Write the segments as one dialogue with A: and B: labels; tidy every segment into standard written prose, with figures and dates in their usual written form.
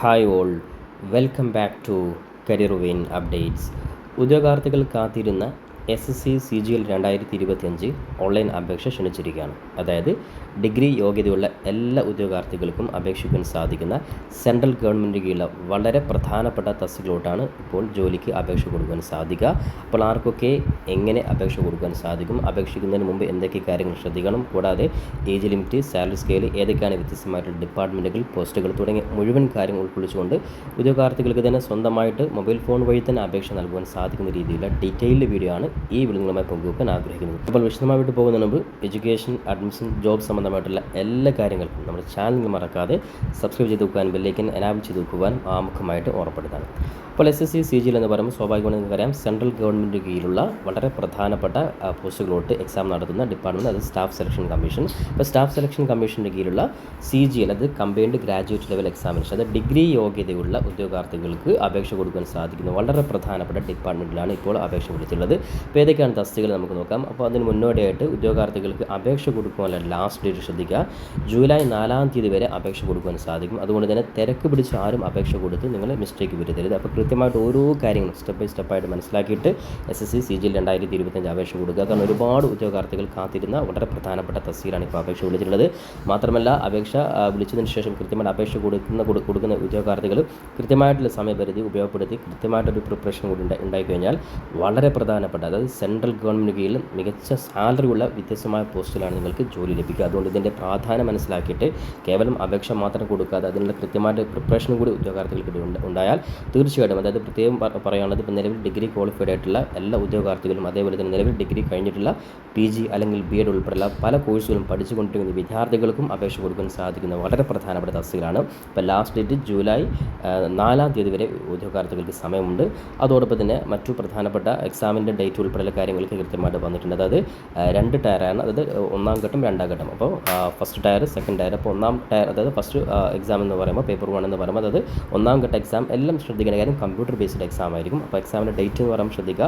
A: Hi all, welcome back to career win updates. ഉദ്യോഗാർത്ഥികൾ കാത്തിരുന്ന SSC CGL 2025 online അപേക്ഷ ക്ഷണിച്ചിരിക്കുകയാണ്. അതായത് ഡിഗ്രി യോഗ്യതയുള്ള എല്ലാ ഉദ്യോഗാർത്ഥികൾക്കും അപേക്ഷിക്കാൻ സാധിക്കുന്ന സെൻട്രൽ ഗവൺമെൻറ് കീഴിലുള്ള വളരെ പ്രധാനപ്പെട്ട തസ്തികയിലോട്ടാണ് ഇപ്പോൾ ജോലിക്ക് അപേക്ഷ കൊടുക്കാൻ സാധിക്കുക. അപ്പോൾ ആർക്കൊക്കെ എങ്ങനെ അപേക്ഷ കൊടുക്കാൻ സാധിക്കും, അപേക്ഷിക്കുന്നതിന് മുമ്പ് എന്തൊക്കെ കാര്യങ്ങൾ ശ്രദ്ധിക്കണം, കൂടാതെ ഏജ് ലിമിറ്റ്, സാലറി സ്കെയിൽ, ഏതൊക്കെയാണ് വ്യത്യസ്തമായിട്ടുള്ള ഡിപ്പാർട്ട്മെൻറ്റുകൾ, പോസ്റ്റുകൾ തുടങ്ങിയ മുഴുവൻ കാര്യങ്ങൾ ഉൾക്കൊള്ളിച്ചുകൊണ്ട് ഉദ്യോഗാർത്ഥികൾക്ക് തന്നെ സ്വന്തമായിട്ട് മൊബൈൽ ഫോൺ വഴി തന്നെ അപേക്ഷ നൽകുവാൻ സാധിക്കുന്ന രീതിയിലുള്ള ഡീറ്റെയിൽഡ് വീഡിയോ ആണ് ഈ വിളികളുമായി പങ്കുവെക്കാൻ ആഗ്രഹിക്കുന്നത്. അപ്പോൾ വിശദമായിട്ട് പോകുന്നതിന് മുമ്പ് എഡ്യൂക്കേഷൻ, അഡ്മിഷൻ, ജോബ് സംബന്ധമായിട്ടുള്ള എല്ലാ കാര്യങ്ങൾക്കും നമ്മുടെ ചാനൽ മറക്കാതെ സബ്സ്ക്രൈബ് ചെയ്ത് വെക്കുവാൻ, ബെല്ലൈക്കൻ എനാബിൾ ചെയ്ത് വെക്കുവാൻ ആമുഖമായിട്ട് ഓർമ്മപ്പെടുത്താണ്. അപ്പോൾ SSC CGL എന്ന് പറയുമ്പോൾ സ്വാഭാവികമായി നിങ്ങൾക്കറിയാം, സെൻട്രൽ ഗവൺമെൻറ് കീഴിലുള്ള വളരെ പ്രധാനപ്പെട്ട പോസ്റ്റുകളോട്ട് എക്സാം നടത്തുന്ന ഡിപ്പാർട്ട്മെൻറ്റ്, അത് സ്റ്റാഫ് സെലക്ഷൻ കമ്മീഷൻ. അപ്പോൾ സ്റ്റാഫ് സെലക്ഷൻ കമ്മീഷൻ്റെ കീഴിലുള്ള CGL, അത് കമ്പൈൻഡ് ഗ്രാജുവേറ്റ് ലെവൽ എക്സാമിനേഷൻ, അത് ഡിഗ്രി യോഗ്യതയുള്ള ഉദ്യോഗാർത്ഥികൾക്ക് അപേക്ഷ കൊടുക്കാൻ സാധിക്കുന്ന വളരെ പ്രധാനപ്പെട്ട ഡിപ്പാർട്ട്മെൻറ്റിലാണ് ഇപ്പോൾ അപേക്ഷ വിളിച്ചുള്ളത്. അപ്പോൾ ഏതൊക്കെയാണ് തസ്തികകൾ നമുക്ക് നോക്കാം. അപ്പോൾ അതിന് മുന്നോടിയായിട്ട് ഉദ്യോഗാർത്ഥികൾക്ക് അപേക്ഷ കൊടുക്കുവാനുള്ള ലാസ്റ്റ് ഡേറ്റ് ശ്രദ്ധിക്കുക. ജൂലൈ 4-ാം തീയതി വരെ അപേക്ഷ കൊടുക്കാൻ സാധിക്കും. അതുകൊണ്ട് തന്നെ തിരക്ക് പിടിച്ച് ആരും അപേക്ഷ കൊടുത്ത് നിങ്ങൾ മിസ്റ്റേക്ക് വരുത്തരുത്. അപ്പോൾ കൃത്യമായിട്ട് ഓരോ കാര്യങ്ങളും സ്റ്റെപ്പ് ബൈ സ്റ്റെപ്പായിട്ട് മനസ്സിലാക്കിയിട്ട് SSC CGL 2025 അപേക്ഷ കൊടുക്കുക. കാരണം ഒരുപാട് ഉദ്യോഗാർത്ഥികൾ കാത്തിരുന്ന വളരെ പ്രധാനപ്പെട്ട തസ്തികയിലാണ് ഇപ്പോൾ അപേക്ഷ വിളിച്ചിട്ടുള്ളത്. മാത്രമല്ല, അപേക്ഷ വിളിച്ചതിന് ശേഷം കൃത്യമായിട്ട് അപേക്ഷ കൊടുക്കുന്ന ഉദ്യോഗാർത്ഥികൾ കൃത്യമായിട്ടുള്ള സമയപരിധി ഉപയോഗപ്പെടുത്തി കൃത്യമായിട്ടൊരു പ്രിപ്പറേഷൻ കൂടി ഉണ്ടായിക്കഴിഞ്ഞാൽ വളരെ പ്രധാനപ്പെട്ട, അതായത് സെൻട്രൽ ഗവൺമെൻറ് കീഴിൽ മികച്ച സാലറി ഉള്ള വ്യത്യസ്തമായ പോസ്റ്റിലാണ് നിങ്ങൾക്ക് ജോലി ലഭിക്കുക. അതുകൊണ്ട് ഇതിൻ്റെ പ്രാധാന്യം മനസ്സിലാക്കിയിട്ട് കേവലം അപേക്ഷ മാത്രം കൊടുക്കാതെ അതിനുള്ള കൃത്യമായിട്ട് പ്രിപ്പറേഷൻ കൂടി ഉദ്യോഗാർത്ഥികൾക്ക് ഉണ്ടായാൽ തീർച്ചയായിട്ടും, അതായത് പ്രത്യേകം പറയുകയാണത്, ഇപ്പോൾ നിലവിൽ ഡിഗ്രി ക്വാളിഫൈഡ് ആയിട്ടുള്ള എല്ലാ ഉദ്യോഗാർത്ഥികളും, അതേപോലെ തന്നെ നിലവിൽ ഡിഗ്രി കഴിഞ്ഞിട്ടുള്ള PG അല്ലെങ്കിൽ B.Ed ഉൾപ്പെടെയുള്ള പല കോഴ്സുകളും പഠിച്ചുകൊണ്ടിരിക്കുന്ന വിദ്യാർത്ഥികൾക്കും അപേക്ഷ കൊടുക്കാൻ സാധിക്കുന്ന വളരെ പ്രധാനപ്പെട്ട തസ്തികകളാണ്. ഇപ്പോൾ ലാസ്റ്റ് ഡേറ്റ് ജൂലൈ 4-ാം തീയതി വരെ ഉദ്യോഗാർത്ഥികൾക്ക് സമയമുണ്ട്. അതോടൊപ്പം തന്നെ മറ്റു പ്രധാനപ്പെട്ട എക്സാമിൻ്റെ ഡേറ്റ് ഉൾപ്പെടെയുള്ള കാര്യങ്ങൾക്ക് കൃത്യമായിട്ട് വന്നിട്ടുണ്ട്. അതായത് 2 ടയറാണ്, അതായത് 1-ാം ഘട്ടം, 2-ാം ഘട്ടം. അപ്പോൾ ഫസ്റ്റ് ടയർ, സെക്കൻഡ് ടയർ. അപ്പോൾ 1-ാം ടയർ, അതായത് ഫസ്റ്റ് എക്സാം എന്ന് പറയുമ്പോൾ പേപ്പർ 1 എന്ന് പറയുമ്പോൾ, അതായത് 1-ാം ഘട്ട എക്സാം എല്ലാം ശ്രദ്ധിക്കുന്ന കാര്യം കമ്പ്യൂട്ടർ ബേസ്ഡ് എക്സാം ആയിരിക്കും. അപ്പോൾ എക്സാമിൻ്റെ ഡേറ്റ് എന്ന് പറയുമ്പോൾ ശ്രദ്ധിക്കുക,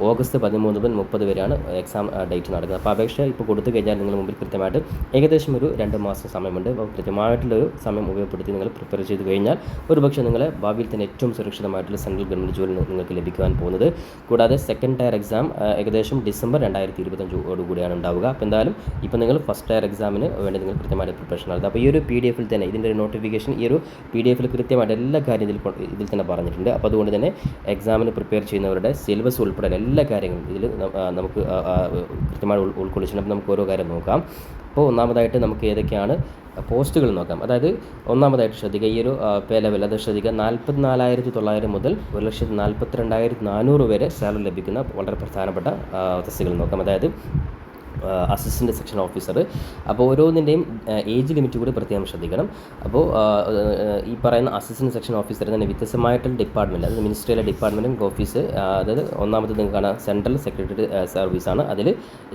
A: ഓഗസ്റ്റ് 13 മുതൽ 30 വരെയാണ് എക്സാം ഡേറ്റ് നടക്കുന്നത്. അപ്പോൾ അപേക്ഷ ഇപ്പോൾ കൊടുത്തു കഴിഞ്ഞാൽ നിങ്ങൾ മുമ്പിൽ കൃത്യമായിട്ട് ഏകദേശം ഒരു 2 മാസം സമയമുണ്ട്. അപ്പോൾ കൃത്യമായിട്ടുള്ളൊരു സമയം ഉപയോഗപ്പെടുത്തി നിങ്ങൾ പ്രിപ്പയർ ചെയ്ത് കഴിഞ്ഞാൽ ഒരുപക്ഷെ നിങ്ങളെ ഭാവിയിൽ തന്നെ ഏറ്റവും സുരക്ഷിതമായിട്ടുള്ള സെൻട്രൽ ഗവൺമെൻറ് ജോലി നിങ്ങൾക്ക് ലഭിക്കുവാൻ പോകുന്നത്. കൂടാതെ സെക്കൻഡ് ടയർ എക്സാം ഏകദേശം ഡിസംബർ 2025 കൂടിയാണ് ഉണ്ടാവുക. അപ്പോൾ എന്തായാലും ഇപ്പോൾ നിങ്ങൾ ഫസ്റ്റ് ടയർ എക്സാമിന് വേണ്ടി നിങ്ങൾ കൃത്യമായിട്ട് പ്രിപ്പറേഷൻ നടത്തുക. അപ്പോൾ ഈ ഒരു PDF തന്നെ ഇതിൻ്റെ ഒരു നോട്ടിഫിക്കേഷൻ ഈ ഒരു PDF കൃത്യമായിട്ട് എല്ലാ കാര്യം ഇതിൽ തന്നെ പറഞ്ഞിട്ടുണ്ട്. അപ്പോൾ അതുകൊണ്ട് തന്നെ എക്സാമിന് പ്രിപ്പയർ ചെയ്യുന്നവരുടെ സിലബസ് ഉൾപ്പെടെ എല്ലാ കാര്യങ്ങളും ഇതിൽ നമുക്ക് കൃത്യമായി ഉൾക്കൊള്ളിച്ചിട്ടുണ്ട്. അപ്പോൾ നമുക്ക് ഓരോ കാര്യം നോക്കാം. അപ്പോൾ ഒന്നാമതായിട്ട് നമുക്ക് ഏതൊക്കെയാണ് പോസ്റ്റുകൾ നോക്കാം. അതായത് ഒന്നാമതായിട്ട് ശ്രദ്ധിക്കുക, ഈ ഒരു പേ ലെവൽ അത് ശ്രദ്ധിക്കുക, 44,900 മുതൽ 1,42,400 വരെ സാലറി ലഭിക്കുന്ന വളരെ പ്രധാനപ്പെട്ട തസ്തികകൾ നോക്കാം. അതായത് അസിസ്റ്റൻറ്റ് സെക്ഷൻ ഓഫീസർ. അപ്പോൾ ഓരോന്നിൻ്റെയും ഏജ് ലിമിറ്റ് കൂടി പ്രത്യേകം ശ്രദ്ധിക്കണം. അപ്പോൾ ഈ പറയുന്ന അസിസ്റ്റൻറ്റ് സെക്ഷൻ ഓഫീസർ തന്നെ വ്യത്യസ്തമായിട്ടുള്ള ഡിപ്പാർട്ട്മെൻറ്റ്, അതായത് മിനിസ്ട്രിയിലെ ഡിപ്പാർട്ട്മെൻറ്റ് ഓഫീസ്, അതായത് ഒന്നാമത് നിങ്ങൾക്ക് കാണാം സെൻട്രൽ സെക്രട്ടറി സർവീസാണ്. അതിൽ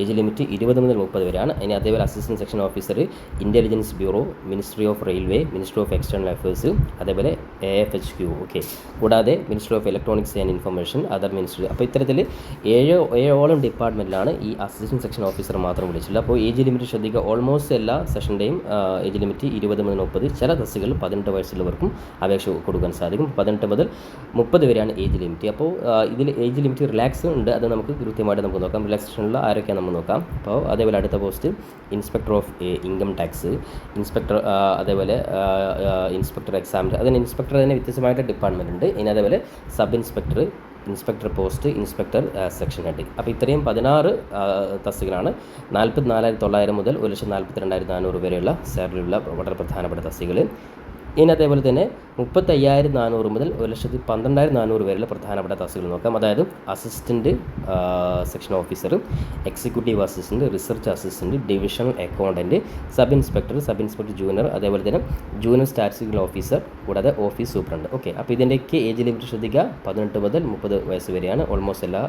A: ഏജ് ലിമിറ്റ് 20 മുതൽ 30 വരെയാണ്. ഇനി അതേപോലെ assistant section officer intelligence bureau, ministry of railway, ministry of external affairs, അതേപോലെ AFHQ, ഓക്കെ. കൂടാതെ ministry of electronics and information, other ministry. അപ്പോൾ ഇത്തരത്തിൽ ഏഴോളം ഡിപ്പാർട്ട്മെൻറ്റിലാണ് ഈ അസിസ്റ്റൻറ്റ് സെക്ഷൻ ഓഫീസർ മാത്രം വിളിച്ചില്ല. അപ്പോൾ ഏജ് ലിമിറ്റ് ശ്രദ്ധിക്കുക, ഓൾമോസ്റ്റ് എല്ലാ സെഷൻ്റെയും ഏജ് ലിമിറ്റ് 20 മുതൽ 30. ചില തസ്തികകളിൽ 18 വയസ്സുള്ളവർക്കും അപേക്ഷ കൊടുക്കാൻ സാധിക്കും. 18 മുതൽ 30 വരെയാണ് ഏജ് ലിമിറ്റ്. അപ്പോൾ ഇതിൽ ഏജ് ലിമിറ്റ് റിലാക്സ് ഉണ്ട്, അത് നമുക്ക് കൃത്യമായിട്ട് നമുക്ക് നോക്കാം. റിലാക്സേഷനുള്ള ആരൊക്കെയാണ് നമ്മൾ നോക്കാം. അപ്പോൾ അതേപോലെ അടുത്ത post inspector of income tax, inspector, അതേപോലെ ഇൻസ്പെക്ടർ എക്സാമിന്, അതിന് ഇൻസ്പെക്ടർ തന്നെ വ്യത്യസ്തമായിട്ട് ഡിപ്പാർട്ട്മെൻറ്റ് ഉണ്ട്. ഇനി അതേപോലെ sub inspector, inspector post, inspector section head. അപ്പോൾ ഇത്രയും 16 തസ്തികകളാണ്. 44,900 മുതൽ 1,42,400 വരെയുള്ള സാലറിയുള്ള വളരെ പ്രധാനപ്പെട്ട തസ്തികകൾ. ഇനി അതേപോലെ തന്നെ 35,400 മുതൽ 1,12,400 വരെയുള്ള പ്രധാനപ്പെട്ട തസ്തികകൾ നോക്കാം. അതായത് assistant section officer, executive assistant, research assistant, divisional accountant, sub inspector junior, അതേപോലെ തന്നെ ജൂനിയർ സ്റ്റാറ്റിസ്റ്റിക്കൽ ഓഫീസർ, കൂടാതെ ഓഫീസ് സൂപ്രണ്ട്, ഓക്കെ. അപ്പോൾ ഇതിൻ്റെയൊക്കെ ഏജ് ലിമിറ്റ് ശ്രദ്ധിക്കുക, 18 മുതൽ 30 വയസ്സ് വരെയാണ്. ഓൾമോസ്റ്റ് എല്ലാ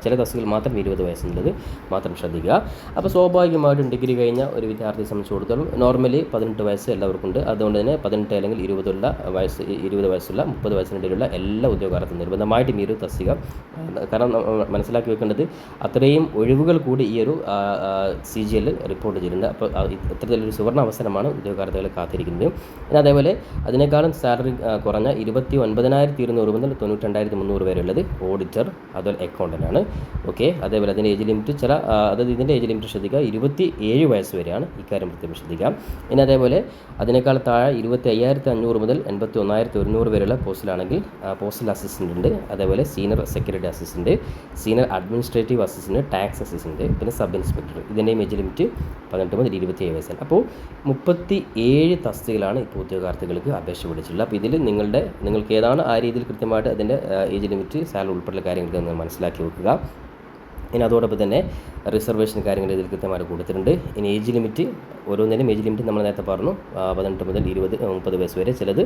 A: ചില തസ്തികകൾ മാത്രം 20 വയസ്സുള്ളത് മാത്രം ശ്രദ്ധിക്കുക. അപ്പോൾ സ്വാഭാവികമായിട്ടും ഡിഗ്രി കഴിഞ്ഞ ഒരു വിദ്യാർത്ഥിയെ സംബന്ധിച്ചിടത്തോളം നോർമലി 18 വയസ്സ് എല്ലാവർക്കും ഉണ്ട്. അതുകൊണ്ട് തന്നെ 18 അല്ലെങ്കിൽ 20 വയസ്സ് വയസ്സ് 20 വയസ്സുള്ള 30 വയസ്സിനിടയിലുള്ള എല്ലാ ഉദ്യോഗാർത്ഥികളും നിർബന്ധമായിട്ടും ഈ ഒരു തസ്തിക, കാരണം മനസ്സിലാക്കി വെക്കേണ്ടത് അത്രയും ഒഴിവുകൾ കൂടി ഈ ഒരു CGL റിപ്പോർട്ട് ചെയ്തിട്ടുണ്ട്. അപ്പോൾ ഇത്തരത്തിലൊരു സുവർണ്ണ അവസരമാണ് ഉദ്യോഗാർത്ഥികളെ കാത്തിരിക്കുന്നത്. പിന്നെ അതേപോലെ അതിനേക്കാളും സാലറി കുറഞ്ഞ 29,200 മുതൽ 92,300 വരെയുള്ളത് ഓഡിറ്റർ, അതുപോലെ അക്കൗണ്ടൻ്റ് ആണ്. ഓക്കെ, അതേപോലെ അതിൻ്റെ ഏജ് ലിമിറ്റ് അതായത് ഇതിൻ്റെ ഏജ് ലിമിറ്റ് ശ്രദ്ധിക്കുക 27 വയസ്സ് വരെയാണ്. ഇക്കാര്യം പ്രത്യേകം ശ്രദ്ധിക്കാം. ഇനി അതേപോലെ അതിനേക്കാൾ താഴെ 25,500 മുതൽ 81,100 വരെയുള്ള പോസ്റ്റിലാണെങ്കിൽ പോസ്റ്റൽ അസിസ്റ്റൻ്റ് ഉണ്ട്, അതേപോലെ senior security assistant, senior administrative assistant, tax assistant, പിന്നെ സബ് ഇൻസ്പെക്ടർ. ഇതിൻ്റെയും ഏജ് ലിമിറ്റ് 18 മുതൽ 27 വയസ്സാണ്. അപ്പോൾ 37 തസ്തികകളാണ് ഇപ്പോൾ ഉദ്യോഗാർത്ഥികൾക്ക് അപേക്ഷ വിളിച്ചിട്ടുള്ളത്. അപ്പോൾ ഇതിൽ നിങ്ങൾക്ക് ഏതാണ് ആ രീതിയിൽ കൃത്യമായിട്ട് അതിൻ്റെ ഏജ് ലിമിറ്റ്, സാലറി ഉൾപ്പെടെയുള്ള കാര്യങ്ങളൊക്കെ നിങ്ങൾ മനസ്സിലാക്കി വെക്കുക. ഇനി അതോടൊപ്പം തന്നെ റിസർവേഷൻ കാര്യങ്ങൾ ഇതിൽ കൃത്യമായിട്ട് കൊടുത്തിട്ടുണ്ട്. ഇനി ഏജ് ലിമിറ്റ്, ഓരോന്നിനും ഏജ് ലിമിറ്റ് നമ്മൾ നേരത്തെ പറഞ്ഞു 18 മുതൽ 30 വയസ്സ് വരെ, ചിലത്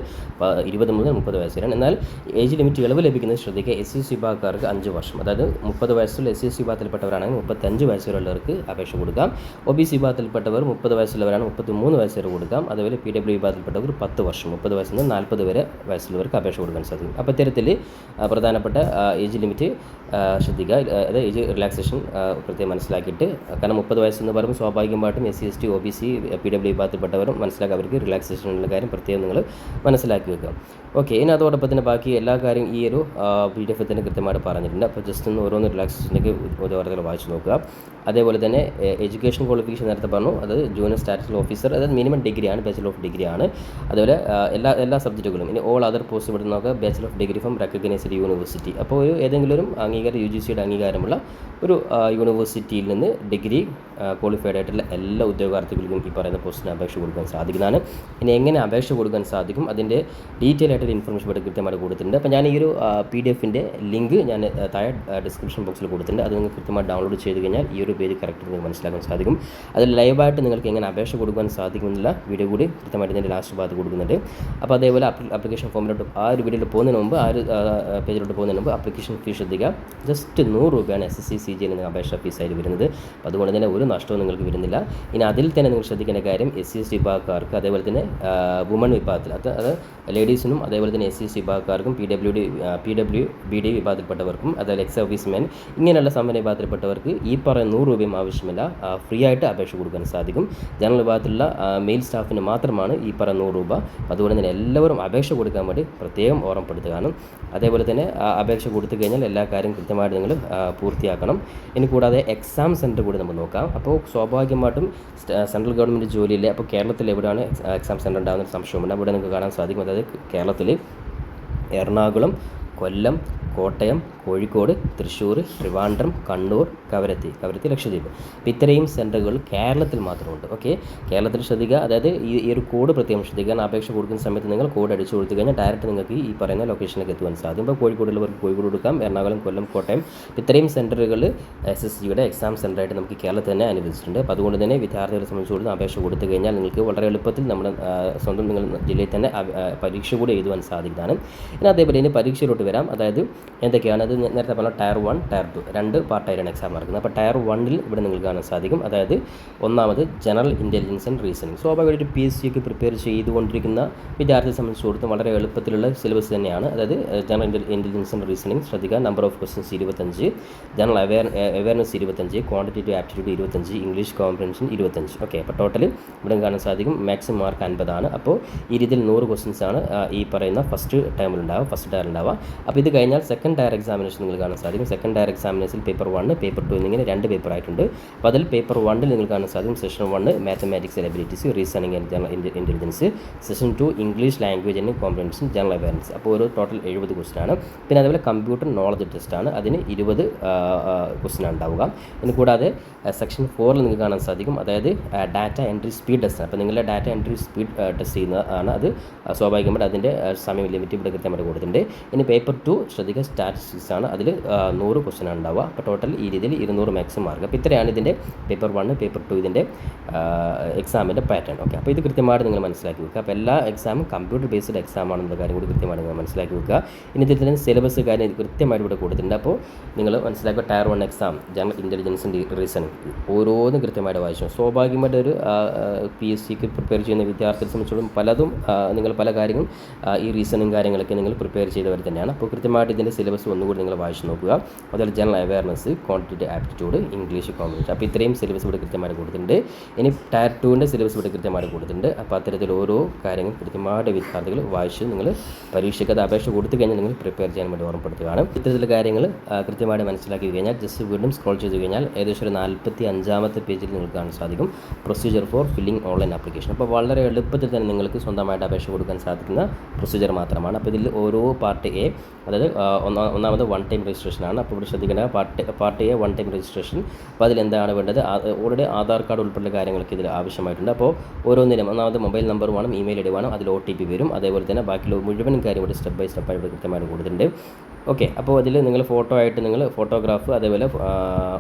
A: 20 മുതൽ 30 വയസ്സ് വരെയാണ്. എന്നാൽ ഏജ് ലിമിറ്റ് ഇളവ് ലഭിക്കുന്നത് ശ്രദ്ധിക്കുക, SC വിഭാഗക്കാർക്ക് 5 വർഷം, അതായത് 30 വയസ്സുള്ള SC വിഭാഗത്തിൽപ്പെട്ടവരാണെങ്കിൽ 35 വയസ്സ് വരെയുള്ളവർക്ക് അപേക്ഷ കൊടുക്കാം. OBC വിഭാഗത്തിൽപ്പെട്ടവർ 30 വയസ്സുള്ളവരാണ് 33 വയസ്സ് വരെ കൊടുക്കാം. അതുപോലെ PW വിഭാഗത്തിൽപ്പെട്ടവർ 10 വർഷം, 30 വയസ്സിൽ നിന്ന് 40 വരെ വയസ്സുള്ളവർക്ക് അപേക്ഷ കൊടുക്കാൻ സാധിക്കും. അപ്പോൾ ഇത്തരത്തിൽ പ്രധാനപ്പെട്ട ഏജ് ലിമിറ്റ് ശ്രദ്ധിക്കുക, അതായത് ഏജ് റിലാക്സേഷൻ പ്രത്യേകം മനസ്സിലാക്കിയിട്ട്, കാരണം 30 വയസ്സെന്ന് പറയുമ്പോൾ സ്വാഭാവികമായിട്ടും SC ST OBC PW വിഭാഗത്തിൽപ്പെട്ടവരും മനസ്സിലാക്കുക, അവർക്ക് റിലാക്സേഷനുള്ള കാര്യം പ്രത്യേകം നിങ്ങൾ മനസ്സിലാക്കി വെക്കുക. ഓക്കെ, ഇനി അതോടൊപ്പം തന്നെ ബാക്കി എല്ലാ കാര്യം ഈ ഒരു PDF തന്നെ കൃത്യമായിട്ട് പറഞ്ഞിട്ടുണ്ട്. അപ്പോൾ ജസ്റ്റ് ഒന്ന് ഓരോന്ന് റിലാക്സേഷനിലേക്ക് ഉദ്യോഗാർത്ഥികൾ വായിച്ച് നോക്കുക. അതേപോലെ തന്നെ എഡ്യൂക്കേഷൻ ക്വാളിഫിക്കേഷൻ നേരത്തെ പറഞ്ഞു, അത് ജൂനിയർ സ്റ്റാറ്റിസ്റ്റിക്കൽ ഓഫീസർ, അതായത് മിനിമം ഡിഗ്രിയാണ്, ബാച്ചലർ ഓഫ് ഡിഗ്രിയാണ്. അതുപോലെ എല്ലാ സബ്ജക്റ്റുകളും. ഇനി ഓൾ അതർ പോസ്റ്റ് ഇവിടെ നോക്കുക, bachelor of degree from recognised university. അപ്പോൾ ഏതെങ്കിലും ഒരു അംഗീകാരം, UGCയുടെ അംഗീകാരമുള്ള ഒരു യൂണിവേഴ്സിറ്റിയിൽ നിന്ന് ഡിഗ്രി ക്വാളിഫൈഡ് ആയിട്ടുള്ള എല്ലാ ഉദ്യോഗാർത്ഥികൾക്കും ഈ പറയുന്ന പോസ്റ്റിന് അപേക്ഷ കൊടുക്കാൻ സാധിക്കുന്നതാണ്. ഇനി എങ്ങനെ അപേക്ഷ കൊടുക്കാൻ സാധിക്കും, അതിൻ്റെ ഡീറ്റെയിൽ ആയിട്ടൊരു ഇൻഫർമേഷൻ ഇവിടെ കൃത്യമായിട്ട് കൊടുത്തിട്ടുണ്ട്. അപ്പോൾ ഞാൻ ഈ ഒരു PDF-ൻ്റെ ലിങ്ക് ഞാൻ താഴെ ഡിസ്ക്രിപ്ഷൻ ബോക്സിൽ കൊടുത്തിട്ടുണ്ട്. അത് നിങ്ങൾക്ക് കൃത്യമായി ഡൗൺലോഡ് ചെയ്ത് കഴിഞ്ഞാൽ ഈ ഒരു പേജ് കറക്റ്റ് നിങ്ങൾക്ക് മനസ്സിലാക്കാൻ സാധിക്കും. അതിൽ ലൈവായിട്ട് നിങ്ങൾക്ക് എങ്ങനെ അപേക്ഷ കൊടുക്കാൻ സാധിക്കുമെന്നുള്ള വീഡിയോ കൂടി കൃത്യമായിട്ട് ഇതിൻ്റെ ലാസ്റ്റ് ഭാഗത്ത് കൊടുക്കുന്നുണ്ട്. അപ്പോൾ അതേപോലെ ആപ്ലിക്കേഷൻ ഫോമിലോട്ട് ആ ഒരു വീഡിയോയിൽ പോകുന്നതിന് മുമ്പ്, ആ ഒരു പേജിലോട്ട് പോകുന്നതിന് മുമ്പ് ആപ്ലിക്കേഷൻ ഫീസ് ശ്രദ്ധിക്കുക. ജസ്റ്റ് 100 രൂപയാണ് SSC CGL എന്ന അപേക്ഷ ഫീസായിട്ട് വരുന്നത്. അപ്പോൾ അതുകൊണ്ട് തന്നെ ഒരു നഷ്ടവും നിങ്ങൾക്ക് വരുന്നില്ല. ഇനി അതിൽ തന്നെ നിങ്ങൾ ശ്രദ്ധിക്കേണ്ട കാര്യം, SC ST വിഭാഗക്കാർക്ക്, അതേപോലെ തന്നെ വുമൺ വിഭാഗത്തിൽ, അത് ലേഡീസിനും, അതേപോലെ തന്നെ SC ST വിഭാഗക്കാർക്കും, PWBD വിഭാഗത്തിൽപ്പെട്ടവർക്കും, അതേപോലെ എക്സ് ഓഫീസ്മാൻ, ഇങ്ങനെയുള്ള സമ്പന്ന വിഭാഗത്തിൽപ്പെട്ടവർക്ക് ഈ പറയുന്ന 100 രൂപയും ആവശ്യമില്ല, ഫ്രീ ആയിട്ട് അപേക്ഷ കൊടുക്കാൻ സാധിക്കും. ജനറൽ വിഭാഗത്തിലുള്ള മെയിൽ സ്റ്റാഫിന് മാത്രമാണ് ഈ പറയുന്ന 100 രൂപ. അതുകൊണ്ട് തന്നെ എല്ലാവരും അപേക്ഷ കൊടുക്കാൻ വേണ്ടി പ്രത്യേകം ഓർമ്മപ്പെടുത്തുകയാണ്. അതേപോലെ തന്നെ അപേക്ഷ കൊടുത്തു കഴിഞ്ഞാൽ എല്ലാ കാര്യം കൃത്യമായിട്ട് നിങ്ങൾ പൂർത്തിയാക്കണം. ഇനി കൂടാതെ എക്സാം സെൻറ്റർ കൂടി നമുക്ക് നോക്കാം. അപ്പോൾ സ്വാഭാവികമായിട്ടും സെൻട്രൽ ഗവൺമെൻറ് ജോലിയില്ലേ, അപ്പോൾ കേരളത്തിൽ എവിടെയാണ് എക്സാം സെൻറ്റർ ഉണ്ടാകുന്ന സംശയമുണ്ട്. അവിടെ നിങ്ങൾക്ക് കാണാൻ സാധിക്കും, അതായത് കേരളത്തിൽ എറണാകുളം, കൊല്ലം, കോട്ടയം, കോഴിക്കോട്, തൃശ്ശൂർ, ട്രിവാൻഡ്രം, കണ്ണൂർ, കവരത്തി ലക്ഷദ്വീപ്. അപ്പോൾ ഇത്രയും സെൻറ്ററുകൾ കേരളത്തിൽ മാത്രമുണ്ട്. ഓക്കെ, കേരളത്തിൽ ശ്രദ്ധിക്കുക, അതായത് ഈ ഒരു കോഡ് പ്രത്യേകം ശ്രദ്ധിക്കുക. അപേക്ഷ കൊടുക്കുന്ന സമയത്ത് നിങ്ങൾ കോഡ് അടിച്ചു കൊടുത്തു കഴിഞ്ഞാൽ ഡയറക്റ്റ് നിങ്ങൾക്ക് ഈ പറയുന്ന ലൊക്കേഷനിലേക്ക് എത്തുവാൻ സാധിക്കും. ഇപ്പോൾ കോഴിക്കോടുള്ളവർക്ക് കോഴിക്കോട് കൊടുക്കാം, എറണാകുളം, കൊല്ലം, കോട്ടയം, ഇത്രയും സെൻറ്ററുകൾ SSCയുടെ എക്സാം സെൻറ്ററായിട്ട് നമുക്ക് കേരളത്തിൽ തന്നെ അനുവദിച്ചിട്ടുണ്ട്. അപ്പോൾ അതുകൊണ്ട് തന്നെ വിദ്യാർത്ഥികളെ സംബന്ധിച്ച് അപേക്ഷ കൊടുത്തു കഴിഞ്ഞാൽ നിങ്ങൾക്ക് വളരെ എളുപ്പത്തിൽ നമ്മുടെ സ്വന്തം നിങ്ങൾ ജില്ലയിൽ തന്നെ പരീക്ഷ കൂടി എഴുതുവാൻ സാധിക്കുന്നതാണ്. ഇനി അതേപോലെ ഇനി പരീക്ഷയിലോട്ട് വരാം. അതായത് എന്തൊക്കെയാണ് അത് നേരത്തെ പറഞ്ഞാൽ ടയർ 1, ടയർ 2 2 പാർട്ടായിട്ടാണ് എക്സാം നടക്കുന്നത്. അപ്പോൾ ടയർ 1-ൽ ഇവിടെ നിങ്ങൾക്ക് കാണാൻ സാധിക്കും, അതായത് ഒന്നാമത് ജനറൽ ഇൻ്റലിജൻസ് ആൻഡ് റീസണിങ്. സ്വാഭാവികമായിട്ട് PSCക്ക് പ്രിപ്പയർ ചെയ്തുകൊണ്ടിരിക്കുന്ന വിദ്യാർത്ഥിയെ സംബന്ധിച്ചിടത്തോളം വളരെ എളുപ്പത്തിലുള്ള സിലബസ് തന്നെയാണ്. അതായത് ജനറൽ ഇൻ്റലിജൻസ് ആൻഡ് റീസണിങ് ശ്രദ്ധിക്കുക. Number of questions 25, general awareness 25, quantitative aptitude 25, English comprehension 25. Okay, അപ്പോൾ ടോട്ടൽ ഇവിടെ കാണാൻ സാധിക്കും മാക്സിമം മാർക്ക് 50 ആണ്. അപ്പോൾ ഈ രീതിയിൽ 100 ക്വസ്റ്റ്യൻസ് ആണ് ഈ പറയുന്ന ഫസ്റ്റ് ടയറിലുണ്ടാവുക. അപ്പോൾ ഇത് കഴിഞ്ഞാൽ സെക്കൻഡ് ടയർ എക്സാമിനേഷൻ നിങ്ങൾ കാണാൻ സാധിക്കും. സെക്കൻഡ് ടയർ എക്സാമിനേഷനിൽ പേപ്പർ 1, പേപ്പർ 2 എന്നിങ്ങനെ 2 പേപ്പർ ആയിട്ടുണ്ട്. അപ്പോൾ അതിൽ പേപ്പർ 1-ൽ നിങ്ങൾ കാണാൻ സാധിക്കും session 1 mathematics and abilities, reasoning and general intelligence, session 2 English language and comprehension, general awareness. അപ്പോൾ ഒരു ടോട്ടൽ 70 ക്വസ്റ്റൻ ആണ്. പിന്നെ അതേപോലെ കമ്പ്യൂട്ടർ നോളജ് ടെസ്റ്റ് ആണ്, അതിന് 20 ക്വസ്റ്റൻ ഉണ്ടാവുക. ഇനി കൂടാതെ സെക്ഷൻ 4-ൽ നിങ്ങൾക്ക് കാണാൻ സാധിക്കും, അതായത് ഡാറ്റ എൻട്രി സ്പീഡ് ടെസ്റ്റ്. അപ്പോൾ നിങ്ങളുടെ ഡാറ്റ എൻട്രി സ്പീഡ് ടെസ്റ്റ് ചെയ്യുന്നതാണ്. അത് സ്വാഭാവികമായിട്ട് അതിൻ്റെ സമയം ലിമിറ്റ് ഇവിടെ കൃത്യമായിട്ട് കൊടുത്തിട്ടുണ്ട്. ഇനി പേപ്പർ 2 ശ്രദ്ധിക്കുക, വരുന്നത് സ്റ്റാറ്റിസ്റ്റിക്സ് ആണ്. അതിൽ 100 ക്വസ്റ്റ്യൻ ആണ് ഉണ്ടാവുക. അപ്പോൾ ടോട്ടൽ ഈ രീതിയിൽ 200 മാക്സിമം മാർക്ക്. അപ്പോൾ ഇത്രയാണ് ഇതിൻ്റെ പേപ്പർ 1 പേപ്പർ 2 ഇതിൻ്റെ എക്സാമിൻ്റെ പാറ്റേൺ. ഓക്കെ, അപ്പോൾ ഇത് കൃത്യമായിട്ട് നിങ്ങൾ മനസ്സിലാക്കി വെക്കുക. അപ്പോൾ എല്ലാ എക്സാമും കമ്പ്യൂട്ടർ ബേസ്ഡ് എക്സാം ആണെന്നുള്ള കാര്യം കൂടി കൃത്യമായിട്ട് നിങ്ങൾ മനസ്സിലാക്കി വെക്കുക. ഇനി ഇതിൽ തന്നെ സിലബസ് കാര്യം ഇത് കൃത്യമായിട്ട് ഇവിടെ കൊടുത്തിട്ടുണ്ട്. അപ്പോൾ നിങ്ങൾ മനസ്സിലാക്കുക ടയർ 1 എക്സാം ജനറൽ ഇൻ്റലിജൻസിൻ്റെ റീസണിങ് ഓരോന്നും കൃത്യമായിട്ട് വായിച്ചു. സ്വാഭാവികമായിട്ട് ഒരു PSCക്ക് പ്രിപ്പയർ ചെയ്യുന്ന വിദ്യാർത്ഥികളെ സംബന്ധിച്ചിടത്തോളം പലതും നിങ്ങൾ പല കാര്യങ്ങളും ഈ റീസണിങ് കാര്യങ്ങളൊക്കെ നിങ്ങൾ പ്രിപ്പയർ ചെയ്തവർ തന്നെയാണ്. അപ്പോൾ കൃത്യമായിട്ട് ഇതിൻ്റെ സിലബസ് ഒന്നുകൂടി നിങ്ങൾ വായിച്ചു നോക്കുക. അതുപോലെ general awareness, quantitative aptitude, English, combination. അപ്പോൾ ഇത്രയും സിലബസ് ഇവിടെ കൃത്യമായിട്ട് കൊടുത്തിട്ടുണ്ട്. ഇനി ടയർ 2ൻ്റെ സിലബസ് ഇവിടെ കൃത്യമായിട്ട് കൊടുത്തിട്ടുണ്ട്. അപ്പോൾ അത്തരത്തിൽ ഓരോ കാര്യങ്ങൾ കൃത്യമായിട്ട് വിദ്യാർത്ഥികൾ വായിച്ച് നിങ്ങൾ പരീക്ഷയ്ക്ക് അത് അപേക്ഷ കൊടുത്തു കഴിഞ്ഞാൽ നിങ്ങൾ പ്രിപ്പയർ ചെയ്യാൻ വേണ്ടി ഓർമ്മപ്പെടുത്തുകയാണ്. ഇത്തരത്തിലുള്ള കാര്യങ്ങൾ കൃത്യമായിട്ട് മനസ്സിലാക്കി കഴിഞ്ഞാൽ ജസ്റ്റ് വീണ്ടും സ്ക്രോൾ ചെയ്ത് കഴിഞ്ഞാൽ ഏകദേശം ഒരു 45ാമത്തെ പേജിൽ നിങ്ങൾക്ക് കാണാൻ സാധിക്കും procedure for filling online application. അപ്പോൾ വളരെ എളുപ്പത്തിൽ തന്നെ നിങ്ങൾക്ക് സ്വന്തമായിട്ട് അപേക്ഷ കൊടുക്കാൻ സാധിക്കുന്ന പ്രൊസീജിയർ മാത്രമാണ്. അപ്പോൾ ഇതിൽ ഓരോ പാർട്ട് എ, അതായത് ഒന്നാമത് 1 ടൈം രജിസ്ട്രേഷൻ ആണ്. അപ്പോൾ ഇവിടെ ശ്രദ്ധിക്കേണ്ട പാർട്ട് എ 1 ടൈം രജിസ്ട്രേഷൻ. അപ്പോൾ അതിലെന്താണ് വേണ്ടത്? ഓൾറെഡി ആധാർ കാർഡ് ഉൾപ്പെടെ കാര്യങ്ങളൊക്കെ ഇതിൽ ആവശ്യമായിട്ടുണ്ട്. അപ്പോൾ ഓരോന്നിനും ഒന്നാമത് മൊബൈൽ നമ്പർ വേണം, ഇമെയിൽ ഐ ഡി വേണം, അതിൽ OTP വരും. അതേപോലെ തന്നെ ബാക്കിയുള്ള മുഴുവൻ കാര്യം ഇവിടെ സ്റ്റെപ്പ് ബൈ സ്റ്റെപ്പായി ഇവിടെ കൃത്യമായിട്ട് കൊടുത്തിട്ടുണ്ട്. ഓക്കെ, അപ്പോൾ അതിൽ നിങ്ങൾ ഫോട്ടോ ആയിട്ട് നിങ്ങൾ ഫോട്ടോഗ്രാഫ്, അതേപോലെ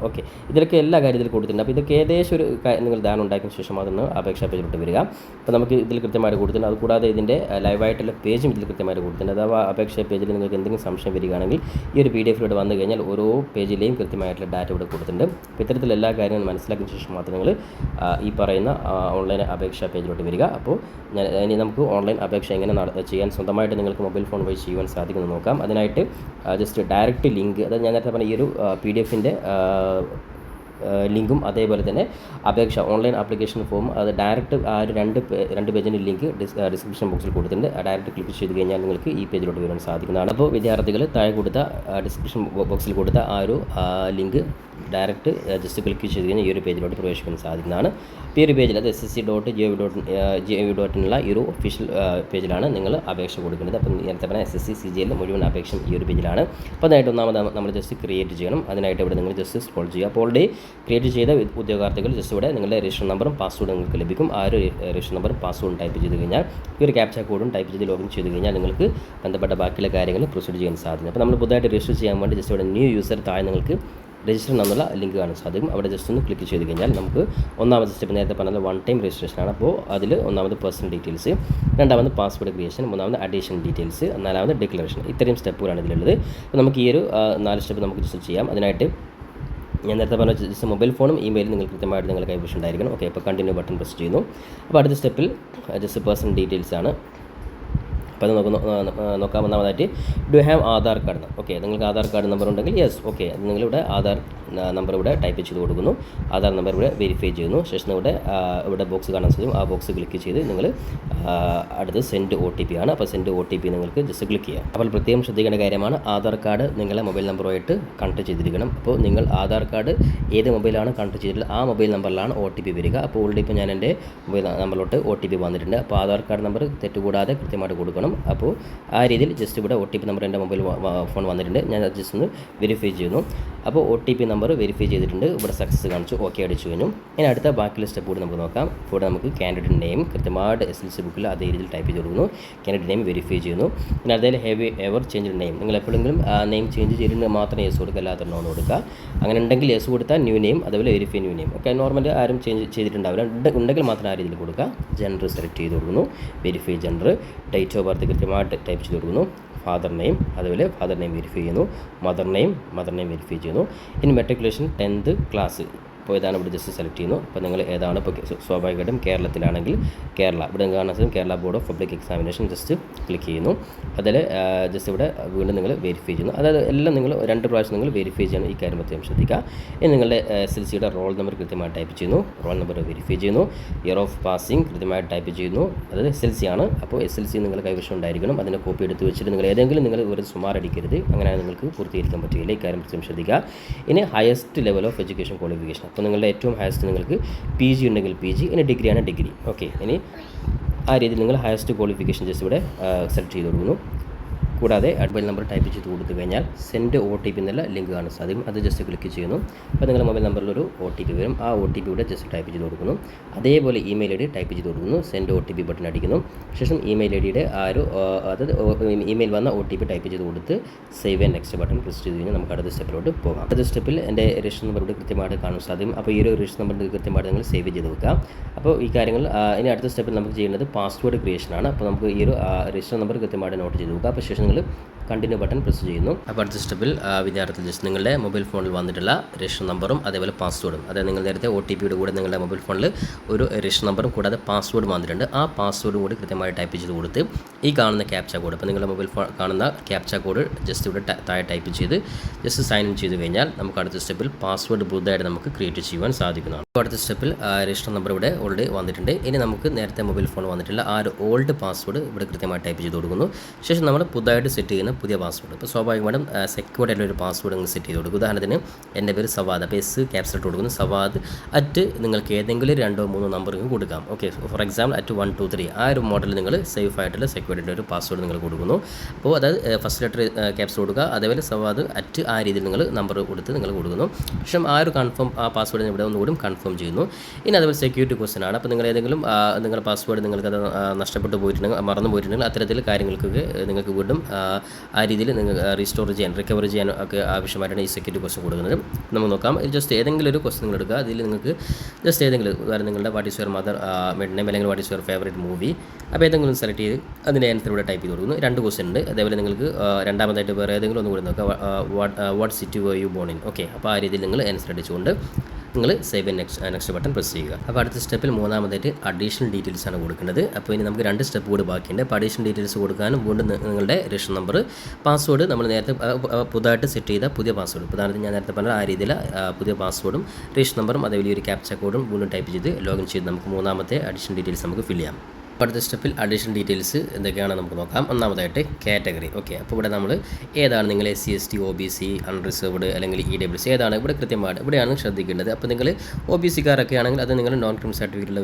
A: ഓക്കെ, ഇതിലൊക്കെ എല്ലാ കാര്യത്തിലും കൊടുത്തിട്ടുണ്ട്. അപ്പോൾ ഇതൊക്കെ ഏകദേശം ഒരു നിങ്ങൾ ധാരണ ഉണ്ടാക്കിയ ശേഷം അതൊന്ന് അപേക്ഷാ പേജിലോട്ട് വരിക. അപ്പോൾ നമുക്ക് ഇതിൽ കൃത്യമായിട്ട് കൊടുത്തിട്ടുണ്ട്. അതുകൂടാതെ ഇതിൻ്റെ ലൈവായിട്ടുള്ള പേജും ഇതിൽ കൃത്യമായിട്ട് കൊടുത്തിട്ടുണ്ട്. അഥവാ അപേക്ഷാ പേജിൽ നിങ്ങൾക്ക് എന്തെങ്കിലും സംശയം വരികയാണെങ്കിൽ ഈ ഒരു PDF ഇവിടെ വന്നു കഴിഞ്ഞാൽ ഓരോ പേജിലെയും കൃത്യമായിട്ടുള്ള ഡാറ്റ ഇവിടെ കൊടുത്തിട്ടുണ്ട്. അപ്പോൾ ഇത്തരത്തിൽ എല്ലാ കാര്യങ്ങളും മനസ്സിലാക്കിയ ശേഷം മാത്രം നിങ്ങൾ ഈ പറയുന്ന ഓൺലൈൻ അപേക്ഷാ പേജിലോട്ട് വരിക. അപ്പോൾ ഇനി നമുക്ക് ഓൺലൈൻ അപേക്ഷ എങ്ങനെ ചെയ്യാൻ സ്വന്തമായിട്ട് നിങ്ങൾക്ക് മൊബൈൽ ഫോൺ വഴി ചെയ്യുവാൻ സാധിക്കുമെന്ന് നോക്കാം. അതിനായിട്ട് ജസ്റ്റ് ഡയറക്റ്റ് ലിങ്ക്, അതായത് ഞാൻ നേരത്തെ പറഞ്ഞ ഈ ഒരു PDF-ൻ്റെ ലിങ്കും അതേപോലെ തന്നെ അപേക്ഷ ഓൺലൈൻ ആപ്ലിക്കേഷൻ ഫോം അത് ഡയറക്റ്റ് ആ ഒരു രണ്ട് പേജിൻ്റെ ലിങ്ക് ഡിസ്ക്രിപ്ഷൻ ബോക്സിൽ കൊടുത്തിട്ടുണ്ട്. ഡയറക്റ്റ് ക്ലിക്ക് ചെയ്ത് കഴിഞ്ഞാൽ നിങ്ങൾക്ക് ഈ പേജിലോട്ട് വരാൻ സാധിക്കുന്നതാണ്. അപ്പോൾ വിദ്യാർത്ഥികൾ താഴെ കൊടുത്ത ഡിസ്ക്രിപ്ഷൻ ബോക്സിൽ കൊടുത്ത ആ ഒരു ലിങ്ക് ഡയറക്റ്റ് ജസ്റ്റ് ക്ലിക്ക് ചെയ്ത് കഴിഞ്ഞാൽ ഈ ഒരു പേജിലോട്ട് പ്രവേശിക്കാൻ സാധിക്കുന്നതാണ്. ഈ ഒരു പേജിൽ അത് ssc.gov.in ഈ ഒരു ഒഫീഷ്യൽ പേജിലാണ് നിങ്ങൾ അപേക്ഷ കൊടുക്കേണ്ടത്. അപ്പം നേരത്തെ പറഞ്ഞ SSC CGL മുഴുവൻ അപേക്ഷ ഈ ഒരു പേജിലാണ്. അപ്പോൾ അതിനായിട്ട് ഒന്നാമത് നമ്മൾ ജസ്റ്റ് ക്രിയേറ്റ് ചെയ്യണം. അതിനായിട്ട് ഇവിടെ നിങ്ങൾ ജസ്റ്റ് സ്ക്രോൾ ചെയ്യുക. അപ്പോൾ ഓൾറെഡി ക്രിയേറ്റ് ചെയ്ത ഉദ്യോഗാർത്ഥികൾ ജസ്റ്റ് ഇവിടെ നിങ്ങളുടെ രജിസ്റ്റർ നമ്പറും പാസ്വേഡും നിങ്ങൾക്ക് ലഭിക്കും. ആ ഒരു രജിസ്റ്റർ നമ്പറും പാസ്വേഡും ടൈപ്പ് ചെയ്ത് കഴിഞ്ഞാൽ ഈ ഒരു ക്യാപ്ച കോഡും ടൈപ്പ് ചെയ്ത് ലോഗിൻ ചെയ്ത് കഴിഞ്ഞാൽ നിങ്ങൾക്ക് ബന്ധപ്പെട്ട ബാക്കിയുള്ള കാര്യങ്ങൾ പ്രൊസീഡ് ചെയ്യാൻ സാധിക്കും. അപ്പോൾ നമ്മൾ പുതുതായിട്ട് രജിസ്റ്റർ ചെയ്യാൻ വേണ്ടി ജസ്റ്റ് ഇവിടെ ന്യൂ യൂസർ താഴെ നിങ്ങൾക്ക് രജിസ്റ്റർ എന്നുള്ള ലിങ്ക് കാണാൻ സാധിക്കും. അവിടെ ജസ്റ്റ് ഒന്ന് ക്ലിക്ക് ചെയ്ത് കഴിഞ്ഞാൽ നമുക്ക് ഒന്നാമത്തെ സ്റ്റെപ്പ് നേരത്തെ പറഞ്ഞത് 1 ടൈം രജിസ്ട്രേഷൻ ആണ്. അപ്പോൾ അതിൽ ഒന്നാമത് പേഴ്സണൽ ഡീറ്റെയിൽസ്, രണ്ടാമത് പാസ്വേഡ് ക്രിയേഷൻ, മൂന്നാമത് അഡീഷൻ ഡീറ്റെയിൽസ്, നാലാമത് ഡിക്ലറേഷൻ. ഇത്രയും സ്റ്റെപ്പുകളാണ് ഇതിലുള്ളത്. അപ്പോൾ നമുക്ക് ഈ ഒരു 4 സ്റ്റെപ്പ് നമുക്ക് ജസ്റ്റ് ചെയ്യാം. അതിനായിട്ട് ഞാൻ നേരത്തെ പറഞ്ഞ ജസ്റ്റ് മൊബൈൽ ഫോണും ഇമെയിലും നിങ്ങൾ കൃത്യമായിട്ട് നിങ്ങൾ കൈവശം ഉണ്ടായിരിക്കണം. ഓക്കെ, അപ്പോൾ കണ്ടിന്യൂ ബട്ടൺ പ്രസ് ചെയ്യുന്നു. അപ്പോൾ അടുത്ത സ്റ്റെപ്പിൽ ജസ്റ്റ് പേഴ്സണൽ ഡീറ്റെയിൽസ് ആണ്. അപ്പോൾ അത് നോക്കാം. ഒന്നാമതായിട്ട് do have Aadhaar card. Okay, നിങ്ങൾക്ക് ആധാർ കാർഡ് നമ്പർ ഉണ്ടെങ്കിൽ യെസ്. ഓക്കെ, അത് നിങ്ങളിവിടെ ആധാർ നമ്പർ ഇവിടെ ടൈപ്പ് ചെയ്ത് കൊടുക്കുന്നു. ആധാർ നമ്പർ ഇവിടെ വെരിഫൈ ചെയ്യുന്നു. ശേഷം ഇവിടെ ബോക്സ് കാണാൻ സാധിക്കും. ആ ബോക്സ് ക്ലിക്ക് ചെയ്ത് നിങ്ങൾ അടുത്ത് സെൻഡ് OTP ആണ്. അപ്പോൾ സെൻഡ് OTP നിങ്ങൾക്ക് ജസ്റ്റ് ക്ലിക്ക് ചെയ്യാം. അപ്പോൾ പ്രത്യേകം ശ്രദ്ധിക്കേണ്ട കാര്യമാണ് ആധാർ കാർഡ് നിങ്ങളെ മൊബൈൽ നമ്പറുമായിട്ട് കണക്ട് ചെയ്തിരിക്കണം. അപ്പോൾ നിങ്ങൾ ആധാർ കാർഡ് ഏത് മൊബൈലാണ് കണക്ട് ചെയ്തിട്ടുള്ളത് ആ മൊബൈൽ നമ്പറിലാണ് OTP വരിക. അപ്പോൾ ഓൾറെഡി ഇപ്പോൾ ഞാൻ എൻ്റെ മൊബൈൽ നമ്പറിലോട്ട് OTP വന്നിട്ടുണ്ട്. അപ്പോൾ ആധാർ കാർഡ് നമ്പർ തെറ്റുകൂടാതെ കൃത്യമായിട്ട് കൊടുക്കണം. അപ്പോൾ ആ രീതിയിൽ ജസ്റ്റ് ഇവിടെ OTP നമ്പർ എൻ്റെ മൊബൈൽ ഫോൺ വന്നിട്ടുണ്ട്. ഞാൻ ജസ്റ്റ് ഒന്ന് വെരിഫൈ ചെയ്യുന്നു. അപ്പോൾ OTP നമ്പർ വെരിഫൈ ചെയ്തിട്ടുണ്ട്. ഇവിടെ സക്സസ് കാണിച്ചു, ഓക്കെ അടിച്ചു കഴിഞ്ഞു. ഇനി അടുത്ത ബാക്കിയുള്ള സ്റ്റെപ്പ് കൂടി നമുക്ക് നോക്കാം. ഇവിടെ നമുക്ക് കാൻഡിഡേറ്റ് നെയിം കൃത്യമായിട്ട് SLC ബുക്കിൽ അതേ രീതിയിൽ ടൈപ്പ് ചെയ്ത് കൊടുക്കുന്നു. കാൻഡിഡേറ്റ് നെയിം വെരിഫൈ ചെയ്യുന്നു. പിന്നെ അതിൽ ഹാവ് എവർ ചേഞ്ച് നെയിം, നിങ്ങൾ എപ്പോഴെങ്കിലും നെയിം ചേഞ്ച് ചെയ്തിട്ടുണ്ടെങ്കിൽ മാത്രം യെസ് കൊടുക്കുക, അല്ലാത്ത നോൺ കൊടുക്കുക. അങ്ങനെ ഉണ്ടെങ്കിൽ യെസ് കൊടുത്താൽ ന്യൂ നെയിം, അതുപോലെ verify new name. Okay, normally ആരും ചേഞ്ച് ചെയ്തിട്ടുണ്ടാവില്ല. ഉണ്ടെങ്കിൽ മാത്രം ആ രീതിയിൽ കൊടുക്കുക. ജെൻഡർ സെലക്ട് ചെയ്ത് കൊടുക്കുന്നു, verify gender. Date of birth കൃത്യമായിട്ട് ടൈപ്പ് ചെയ്ത് കൊടുക്കുന്നു. ഫാദർ നെയിം, അതുപോലെ ഫാദർ നെയിം വെരിഫൈ ചെയ്യുന്നു. മദർ നെയിം വെരിഫൈ ചെയ്യുന്നു. ഇനി മെട്രിക്കുലേഷൻ 10th ക്ലാസ് അപ്പോൾ ഇതാണ് ഇവിടെ ജസ്റ്റ് സെലക്ട് ചെയ്യുന്നു. അപ്പോൾ നിങ്ങൾ ഏതാണ് ഇപ്പോൾ സ്വാഭാവികമായിട്ടും കേരളത്തിലാണെങ്കിൽ കേരള, ഇവിടെ കാണാൻ സാധിക്കും Kerala board of public examination just click ചെയ്യുന്നു. അതിൽ ജസ്റ്റ് ഇവിടെ വീണ്ടും നിങ്ങൾ വെരിഫൈ ചെയ്യുന്നു. അതായത് എല്ലാം നിങ്ങൾ 2 പ്രാവശ്യം നിങ്ങൾ വെരിഫൈ ചെയ്യണം. ഈ കാര്യം പ്രത്യേകം ശ്രദ്ധിക്കുക. ഇനി നിങ്ങളുടെ SLCയുടെ റോൾ നമ്പർ കൃത്യമായി ടൈപ്പ് ചെയ്യുന്നു. റോൾ നമ്പർ വെരിഫൈ ചെയ്യുന്നു. ഇയർ ഓഫ് പാസിംഗ് കൃത്യമായി ടൈപ്പ് ചെയ്യുന്നു. അതായത് SLC ആണ്. അപ്പോൾ SLC നിങ്ങൾ കൈവശം ഉണ്ടായിരിക്കണം. അതിൻ്റെ കോപ്പി എടുത്ത് വെച്ചിട്ട് നിങ്ങൾ ഏതെങ്കിലും നിങ്ങൾ ഒരു സുമാർ അടിക്കരുത്. അങ്ങനെ നിങ്ങൾക്ക് പൂർത്തീകരിക്കാൻ പറ്റുകയില്ല. ഈ കാര്യം പ്രത്യേകം ശ്രദ്ധിക്കുക. ഇനി highest level of education qualification, അപ്പോൾ നിങ്ങളുടെ ഏറ്റവും ഹയസ്റ്റ് നിങ്ങൾക്ക് PG ഉണ്ടെങ്കിൽ PG, ഇനി ഡിഗ്രി ആണ് ഡിഗ്രി. ഓക്കെ, ഇനി ആ രീതിയിൽ നിങ്ങൾ ഹയസ്റ്റ് ക്വാളിഫിക്കേഷൻ ജസ്റ്റ് ഇവിടെ സെലക്ട് ചെയ്ത് കൊടുക്കുന്നു. കൂടാതെ മൊബൈൽ നമ്പർ ടൈപ്പ് ചെയ്ത് കൊടുത്തു കഴിഞ്ഞാൽ സെൻഡ് OTP എന്നുള്ള ലിങ്ക് കാണാൻ സാധിക്കും. അത് ജസ്റ്റ് ക്ലിക്ക് ചെയ്യുന്നു. അപ്പോൾ നിങ്ങളുടെ മൊബൈൽ നമ്പറിലൊരു OTP വരും. ആ OTP ഇവിടെ ജസ്റ്റ് ടൈപ്പ് ചെയ്ത് കൊടുക്കുന്നു. അതേപോലെ ഇമെയിൽ ID ടൈപ്പ് ചെയ്ത് കൊടുക്കുന്നു. സെൻഡ് OTP ബട്ടൺ അടിക്കുന്നു. ശേഷം ഇമെയിൽ IDയുടെ അതായത് ഇമെയിൽ വന്ന OTP ടൈപ്പ് ചെയ്ത് കൊടുത്ത് save and next button press ചെയ്ത് കഴിഞ്ഞാൽ നമുക്ക് അടുത്ത സ്റ്റെപ്പിലോട്ട് പോകാം. അടുത്ത സ്റ്റെപ്പിൽ എൻ്റെ രജിസ്റ്റർ നമ്പർ ഇവിടെ കൃത്യമായിട്ട് കാണാൻ സാധിക്കും. അപ്പോൾ ഈ ഒരു രജിസ്റ്റർ നമ്പർ കൃത്യമായിട്ട് നിങ്ങൾ സേവ് ചെയ്ത് വെക്കുക. അപ്പോൾ ഈ കാര്യങ്ങൾ ഇനി അടുത്ത സ്റ്റെപ്പിൽ നമുക്ക് ചെയ്യുന്നത് പാസ്വേഡ് ക്രിയേഷനാണ്. അപ്പോൾ നമുക്ക് ഈ ഒരു രജിസ്റ്റർ നമ്പർ കൃത്യമായിട്ട് നോട്ട് ചെയ്ത് വെക്കുക. അപ്പോൾ ശേഷം നിങ്ങൾ കണ്ടിന്യൂ ബട്ടൺ പ്രസ് ചെയ്യുന്നു. അപ്പോൾ അടുത്ത സ്റ്റെപ്പിൽ വിദ്യാർത്ഥി ജസ്റ്റ് നിങ്ങളുടെ മൊബൈൽ ഫോണിൽ വന്നിട്ടുള്ള രജിസ്റ്റർ നമ്പറും അതേപോലെ പാസ്വേഡും, അതായത് നിങ്ങൾ നേരത്തെ OTPയുടെ കൂടെ നിങ്ങളുടെ മൊബൈൽ ഫോണിൽ ഒരു രജിസ്റ്റർ നമ്പറും കൂടാതെ പാസ്വേഡും വന്നിട്ടുണ്ട്. ആ പാസ്വേഡും കൂടി കൃത്യമായി ടൈപ്പ് ചെയ്ത് കൊടുത്ത് ഈ കാണുന്ന ക്യാപ്ച കോഡ്, അപ്പോൾ നിങ്ങളുടെ മൊബൈൽ ഫോൺ കാണുന്ന ക്യാപ്ച കോഡ് ജസ്റ്റ് ഇവിടെ താഴെ ടൈപ്പ് ചെയ്ത് ജസ്റ്റ് സൈൻ ഇൻ ചെയ്ത് കഴിഞ്ഞാൽ നമുക്ക് അടുത്ത സ്റ്റെപ്പിൽ പാസ്വേഡ് പുതുതായിട്ട് നമുക്ക് ക്രിയേറ്റ് ചെയ്യുവാൻ സാധിക്കുന്നതാണ്. അപ്പോൾ അടുത്ത സ്റ്റെപ്പിൽ രജിസ്റ്റർ നമ്പർ ഇവിടെ ഓൾറെഡി വന്നിട്ടുണ്ട്. ഇനി നമുക്ക് നേരത്തെ മൊബൈൽ ഫോൺ വന്നിട്ടുള്ള ആ ഒരു ഓൾഡ് പാസ്വേഡ് ഇവിടെ കൃത്യമായി ടൈപ്പ് ചെയ്ത് കൊടുക്കുന്നു. ശേഷം നമ്മൾ പുതുതായിട്ട് സെറ്റ് ചെയ്യുന്ന പുതിയ പാസ്വേഡ്, ഇപ്പോൾ സ്വാഭാവികമായിട്ടും സെക്യൂർഡ് ആയിട്ടുള്ള ഒരു പാസ്വേഡ് നിങ്ങൾ സെറ്റ് ചെയ്ത് കൊടുക്കും. ഉദാഹരണത്തിന് എൻ്റെ പേര് സവാദ്, അപ്പോൾ S ക്യാപ്സിൽ ഇട്ട് കൊടുക്കുന്നു. സവാദ് നിങ്ങൾക്ക് ഏതെങ്കിലും 2-3 നമ്പർ കൊടുക്കാം. ഓക്കെ, ഫോർ എക്സാമ്പിൾ @1 2 3 ആ ഒരു മോഡൽ നിങ്ങൾ സേഫ് ആയിട്ടുള്ള സെക്യൂർഡ് ആയിട്ടുള്ള ഒരു പാസ്വേഡ് നിങ്ങൾ കൊടുക്കുന്നു. അപ്പോൾ അതായത് ഫസ്റ്റ് ലെറ്റർ ക്യാപ്സിൽ കൊടുക്കുക, അതേപോലെ സവാദ് ആ രീതിയിൽ നിങ്ങൾ നമ്പർ കൊടുത്ത് നിങ്ങൾ കൊടുക്കുന്നു. ശേഷം ആ ഒരു ആ പാസ്വേഡ് ഇവിടെ ഒന്നുകൂടി കൺഫേം ചെയ്യുന്നു. ഇനി അതേപോലെ സെക്യൂരിറ്റി ക്വസ്റ്റൻ ആണ്. അപ്പോൾ നിങ്ങൾ ഏതെങ്കിലും നിങ്ങളുടെ പാസ്വേഡ് നിങ്ങൾക്കത് നഷ്ടപ്പെട്ടു പോയിട്ടുണ്ടെങ്കിൽ മറന്നു പോയിട്ടുണ്ടെങ്കിൽ അത്തരത്തിൽ കാര്യങ്ങൾക്കൊക്കെ നിങ്ങൾക്ക് വീണ്ടും ആ രീതിയിൽ നിങ്ങൾ റിക്കവർ ചെയ്യാൻ ഒക്കെ ആവശ്യമായിട്ടാണ് ഈ സെക്യൂരിറ്റി ക്വസ്റ്റൻ കൊടുക്കുന്നത്. നമുക്ക് നോക്കാം. ഇത് ജസ്റ്റ് ഏതെങ്കിലും ഒരു ക്വസ്റ്റൻ നിങ്ങൾ എടുക്കുക. അതിൽ നിങ്ങൾക്ക് ജസ്റ്റ് ഏതെങ്കിലും വേറെ നിങ്ങളുടെ what is your mother maiden name അല്ലെങ്കിൽ what is your favourite movie, അപ്പോൾ ഏതെങ്കിലും സെലക്ട് ചെയ്ത് അതിൻ്റെ ആൻസർ ഇവിടെ ടൈപ്പ് ചെയ്ത് കൊടുക്കുന്നു. 2 ക്വസ്റ്റൻ ഉണ്ട്. അതേപോലെ നിങ്ങൾക്ക് രണ്ടാമതായിട്ട് വേറെ ഏതെങ്കിലും ഒന്ന് കൂടി നോക്കുക, what city were you born in. Okay, അപ്പോൾ ആ രീതിയിൽ നിങ്ങൾ ആൻസർ അടിച്ചുകൊണ്ട് നിങ്ങൾ save and next button press ചെയ്യുക. അപ്പോൾ അടുത്ത സ്റ്റെപ്പിൽ മൂന്നാമതായിട്ട് അഡീഷണൽ ഡീറ്റെയിൽസ് ആണ് കൊടുക്കേണ്ടത്. അപ്പോൾ ഇനി നമുക്ക് 2 സ്റ്റെപ്പ് കൂടി ബാക്കിയുണ്ട്. അപ്പോൾ അഡീഷണൽ ഡീറ്റെയിൽസ് കൊടുക്കാനും വീണ്ടും നിങ്ങളുടെ രജിസ്റ്റർ നമ്പർ, പാസ്വേഡ് നമ്മൾ നേരത്തെ പുതുതായിട്ട് സെറ്റ് ചെയ്ത പുതിയ പാസ്വേഡ്, ഉദാഹരണത്തിന് ഞാൻ നേരത്തെ പറഞ്ഞ ആ രീതിയിൽ പുതിയ പാസ്വേഡും രജിസ്റ്റർ നമ്പറും അതേപോലെ ഒരു ക്യാപ്ച കോഡും വീണ്ടും ടൈപ്പ് ചെയ്ത് ലോഗിൻ ചെയ്ത് നമുക്ക് മൂന്നാമത്തെ അഡീഷണൽ ഡീറ്റെയിൽസ് നമുക്ക് ഫില്ല് ചെയ്യാം. അടുത്ത സ്റ്റെപ്പിൽ അഡീഷണൽ ഡീറ്റെയിൽസ് എന്തൊക്കെയാണ് നമുക്ക് നോക്കാം. ഒന്നാമതായിട്ട് കാറ്റഗറി. ഓക്കെ, അപ്പോൾ ഇവിടെ നമ്മൾ ഏതാണ് നിങ്ങൾ SC ST OBC അൺറിസർവ്ഡ് അല്ലെങ്കിൽ EWS ഏതാണ് ഇവിടെ കൃത്യമായിട്ട് ഇവിടെയാണ് ശ്രദ്ധിക്കേണ്ടത്. അപ്പോൾ നിങ്ങൾ OBC കാരൊക്കെ ആണെങ്കിൽ അത് നിങ്ങൾ നോൺ ക്രിമിനൽ സർട്ടിഫിക്കറ്റുള്ള